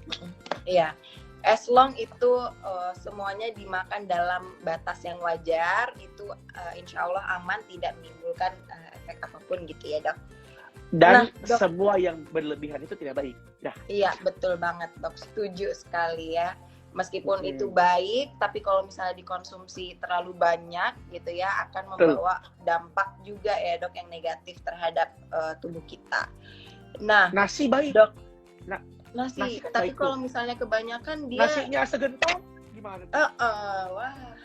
Iya. As long itu semuanya dimakan dalam batas yang wajar, itu insya Allah aman, tidak menimbulkan efek apapun gitu ya dok. Dan dok, semua yang berlebihan itu tidak baik. Iya, betul banget dok. Setuju sekali ya. Meskipun itu baik, tapi kalau misalnya dikonsumsi terlalu banyak gitu ya, akan membawa dampak juga ya dok yang negatif terhadap tubuh kita. Nah, nasi baik dok. Nasi tapi kalau misalnya kebanyakan dia nasinya segentong gimana? Wah,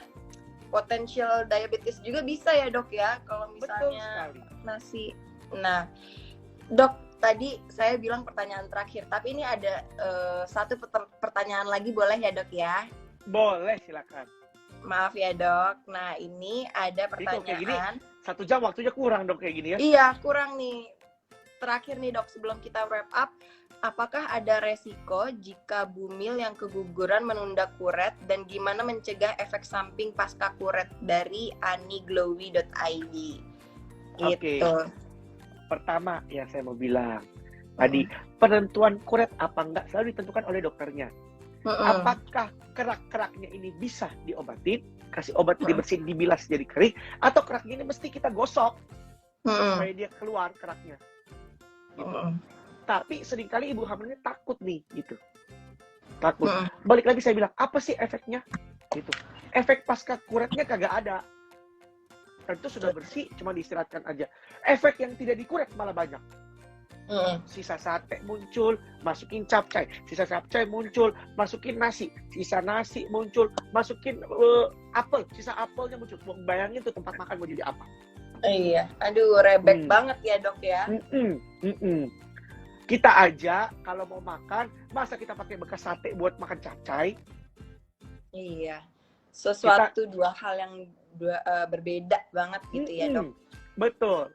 potensial diabetes juga bisa ya dok ya kalau misalnya nasi. Nah, dok tadi saya bilang pertanyaan terakhir, tapi ini ada satu pertanyaan lagi, boleh ya dok ya? Boleh, silakan. Maaf ya dok. Nah ini ada pertanyaan. 1 jam waktunya kurang dok kayak gini ya? Iya kurang nih. Terakhir nih dok, sebelum kita wrap up, apakah ada resiko jika bumil yang keguguran menunda kuret, dan gimana mencegah efek samping pasca kuret? Dari aniglowy.id. Oke. Pertama yang saya mau bilang tadi, penentuan kuret apa enggak selalu ditentukan oleh dokternya. Apakah kerak-keraknya ini bisa diobatin, kasih obat dibersihin, dibilas jadi kering, atau keraknya ini mesti kita gosok supaya dia keluar keraknya. Gitu. Tapi seringkali ibu hamilnya takut nih gitu. Takut. Balik lagi saya bilang, apa sih efeknya? Gitu. Efek pasca kuretnya kagak ada. Dan itu sudah bersih, cuma diistirahatkan aja. Efek yang tidak dikuret malah banyak. Sisa sate muncul, masukin capcay. Sisa capcay muncul, masukin nasi. Sisa nasi muncul, masukin apel. Sisa apelnya muncul. Bayangin tuh tempat makan mau jadi apa. Iya, aduh rebek banget ya dok ya. Kita aja kalau mau makan, masa kita pakai bekas sate buat makan capcay? Iya, sesuatu dua hal yang berbeda banget gitu ya dok. Betul.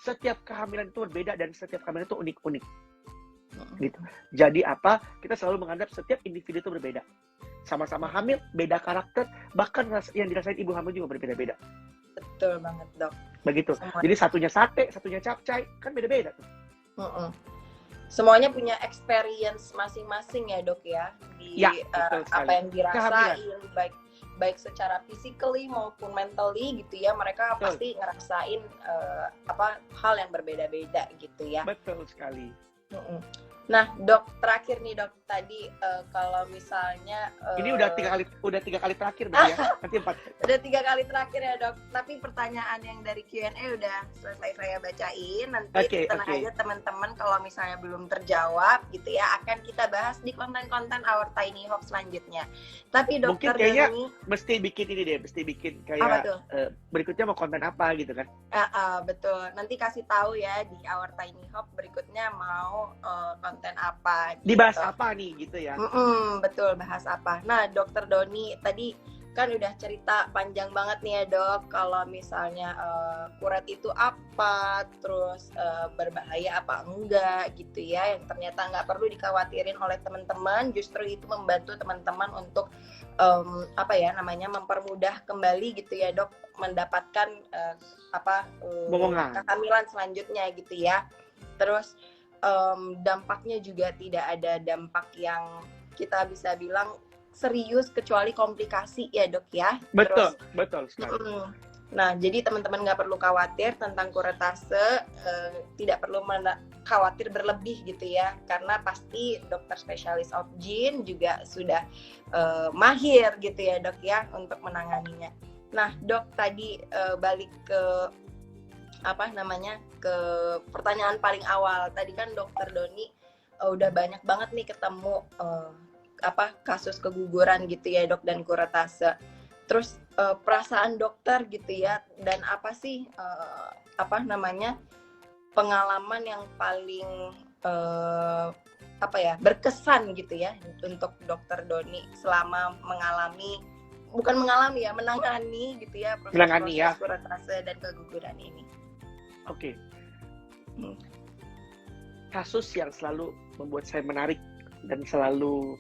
Setiap kehamilan itu berbeda dan setiap kehamilan itu unik-unik. Gitu. Jadi apa? Kita selalu menganggap setiap individu itu berbeda. Sama-sama hamil, beda karakter, bahkan yang dirasain ibu hamil juga berbeda-beda. Betul banget dok. Begitu. Jadi satunya sate, satunya capcay, kan beda-beda tuh. Semuanya punya experience masing-masing ya dok ya. Di apa yang dirasain, baik baik secara physically maupun mentally gitu ya, mereka Betul. pasti ngerasain hal yang berbeda-beda gitu ya. Betul sekali. Nah, Dok, terakhir nih Dok, tadi kalau misalnya Ini udah tiga kali terakhir berarti ya. Nanti 4. udah 3 kali terakhir ya Dok. Tapi pertanyaan yang dari Q&A udah selesai saya bacain. Nanti tenang aja teman-teman, kalau misalnya belum terjawab gitu ya, akan kita bahas di konten-konten Our Tiny Hope selanjutnya. Tapi Dokter mungkin kayaknya Doni, mesti bikin kayak berikutnya mau konten apa gitu kan. betul. Nanti kasih tahu ya di Our Tiny Hope berikutnya mau konten apa. Gitu. Dibahas apa nih gitu ya. Betul, bahas apa. Nah, Dokter Doni tadi kan udah cerita panjang banget nih ya Dok, kalau misalnya kuret itu apa, terus berbahaya apa enggak gitu ya, yang ternyata nggak perlu dikhawatirin oleh teman-teman, justru itu membantu teman-teman untuk mempermudah kembali gitu ya Dok, mendapatkan kehamilan selanjutnya gitu ya. Terus dampaknya juga tidak ada dampak yang kita bisa bilang serius kecuali komplikasi ya Dok ya. Betul sekali. Nah, jadi teman-teman nggak perlu khawatir tentang kuretase, tidak perlu khawatir berlebih gitu ya, karena pasti dokter spesialis obgyn juga sudah mahir gitu ya Dok ya untuk menanganinya. Nah Dok, tadi balik ke ke pertanyaan paling awal. Tadi kan Dokter Doni udah banyak banget nih ketemu kasus keguguran gitu ya Dok, dan kuretase. Terus perasaan dokter gitu ya, dan apa sih pengalaman yang paling berkesan gitu ya untuk Dokter Doni selama menangani gitu ya proses kuretase dan keguguran ini. Oke. Kasus yang selalu membuat saya menarik dan selalu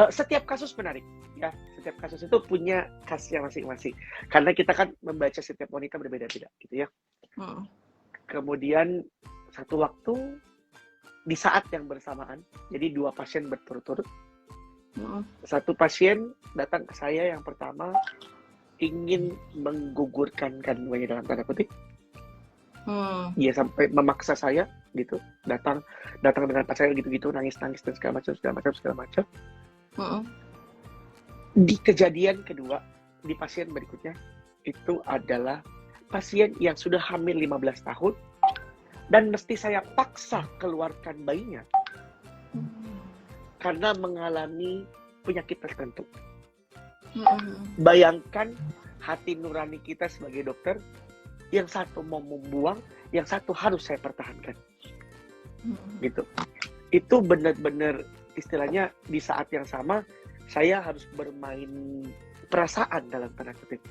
setiap kasus menarik ya. Setiap kasus itu punya khasnya masing-masing. Karena kita kan membaca setiap wanita berbeda-beda gitu ya. Kemudian satu waktu di saat yang bersamaan, jadi 2 pasien berturut-turut. Satu pasien datang ke saya yang pertama ingin menggugurkan kandungannya dalam tanda kutip. Dia sampai memaksa saya gitu, datang dengan pacarnya gitu nangis dan segala macam. Di kejadian kedua, di pasien berikutnya itu adalah pasien yang sudah hamil 15 tahun dan mesti saya paksa keluarkan bayinya karena mengalami penyakit tertentu. Bayangkan hati nurani kita sebagai dokter, yang satu mau membuang, yang satu harus saya pertahankan. Gitu. Itu benar-benar istilahnya di saat yang sama saya harus bermain perasaan dalam tanda kutip.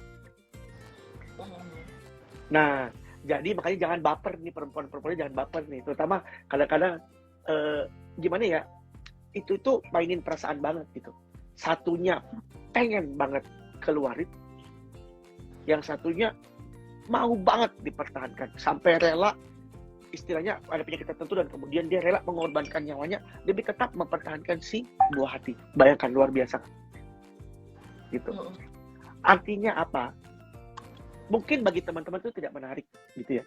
Nah, jadi makanya jangan baper nih, perempuan-perempuannya jangan baper nih, terutama kadang-kadang gimana ya, itu tuh mainin perasaan banget gitu. Satunya pengen banget keluarin, yang satunya mau banget dipertahankan sampai rela, istilahnya ada penyakit tertentu dan kemudian dia rela mengorbankan nyawanya demi tetap mempertahankan si buah hati. Bayangkan, luar biasa gitu. Artinya apa? Mungkin bagi teman-teman itu tidak menarik gitu ya,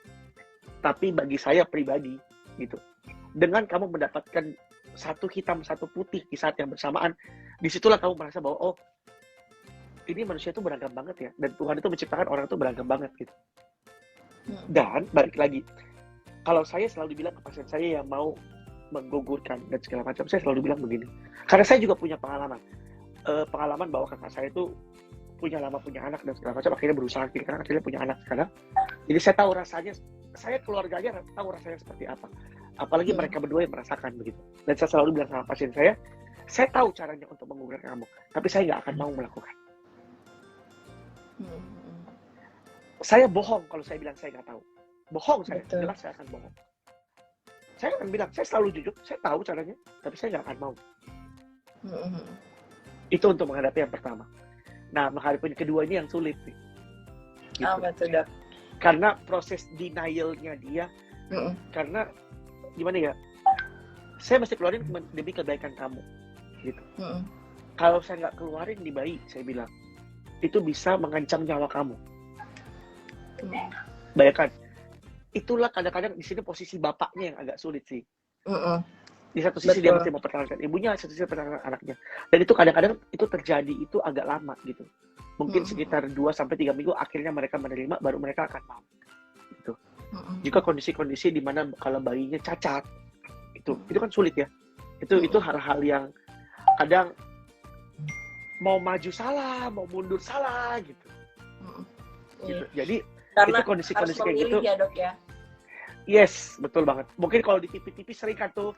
tapi bagi saya pribadi gitu, dengan kamu mendapatkan satu hitam satu putih di saat yang bersamaan, disitulah kamu merasa bahwa ini manusia itu beragam banget ya, dan Tuhan itu menciptakan orang itu beragam banget gitu. Dan balik lagi, kalau saya selalu bilang ke pasien saya yang mau menggugurkan dan segala macam, saya selalu bilang begini, karena saya juga punya pengalaman bahwa kakak saya itu punya anak dan segala macam, akhirnya berusaha karena akhirnya punya anak sekarang. Jadi saya tahu rasanya, saya keluarganya tahu rasanya seperti apa, apalagi mereka berdua yang merasakan begitu. Dan saya selalu bilang sama pasien saya tahu caranya untuk menggugurkan kamu, tapi saya nggak akan mau melakukan. Saya bohong kalau saya bilang saya nggak tahu. Bohong saya, jelas saya akan bohong. Saya akan bilang, saya selalu jujur, saya tahu caranya, tapi saya nggak akan mau. Itu untuk menghadapi yang pertama. Nah, menghadapi yang kedua ini yang sulit nih. Gitu. Betul, Dok. Karena proses denial-nya dia, karena gimana ya, saya mesti keluarin demi kebaikan kamu. Gitu. Kalau saya nggak keluarin di bayi, saya bilang, itu bisa mengancam nyawa kamu. Bayangkan, itulah kadang-kadang di sini posisi bapaknya yang agak sulit sih. Di satu sisi dia masih mempertahankan ibunya, di satu sisi mempertahankan anaknya. Dan itu kadang-kadang itu terjadi itu agak lama gitu. Mungkin sekitar 2-3 minggu akhirnya mereka menerima, baru mereka akan mau. Gitu. Jika kondisi-kondisi di mana kalau bayinya cacat, itu kan sulit ya. Itu hal-hal yang kadang mau maju salah, mau mundur salah gitu. Gitu. Jadi karena itu kondisi-kondisi kayak gitu. Ya, Dok ya. Yes, betul banget. Mungkin kalau di TV-TV sering kan tuh,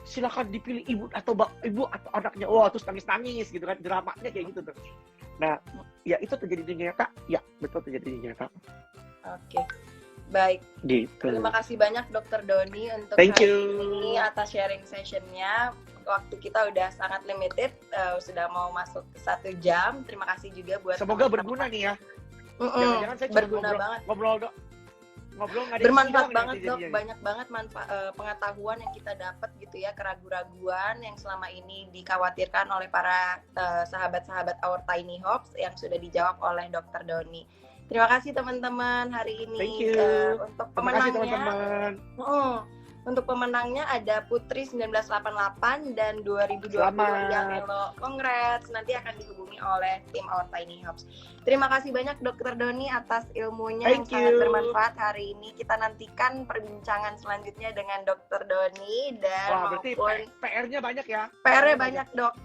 silakan dipilih ibu atau anaknya. Wah, terus nangis-nangis gitu kan, dramanya kayak gitu tuh. Nah, ya itu terjadi di dunia nyata. Ya, betul terjadi di dunia nyata. Oke. Baik. Gitu. Terima kasih banyak Dr. Doni untuk Thank hari you. ini atas sharing sessionnya. Waktu kita udah sangat limited, sudah mau masuk ke 1 jam. Terima kasih juga buat semoga berguna nih ya. Jangan-jangan saya berguna banget. Ngobrol nggak ada bermanfaat banget nanti, Dok, banyak banget pengetahuan yang kita dapat gitu ya, keraguan-raguan yang selama ini dikhawatirkan oleh para sahabat-sahabat Our Tiny Hopes yang sudah dijawab oleh Dr. Doni. Terima kasih teman-teman hari ini. Thank you. Untuk Terima kasih pemenangnya, teman-teman. untuk pemenangnya ada Putri 1988 dan 2020 yang Elo. Congrats, nanti akan dihubungi oleh tim Our Tiny Hopes. Terima kasih banyak Dr. Doni atas ilmunya yang sangat bermanfaat hari ini. Kita nantikan perbincangan selanjutnya dengan Dr. Doni dan berarti PR-nya banyak ya. PR-nya banyak Dok.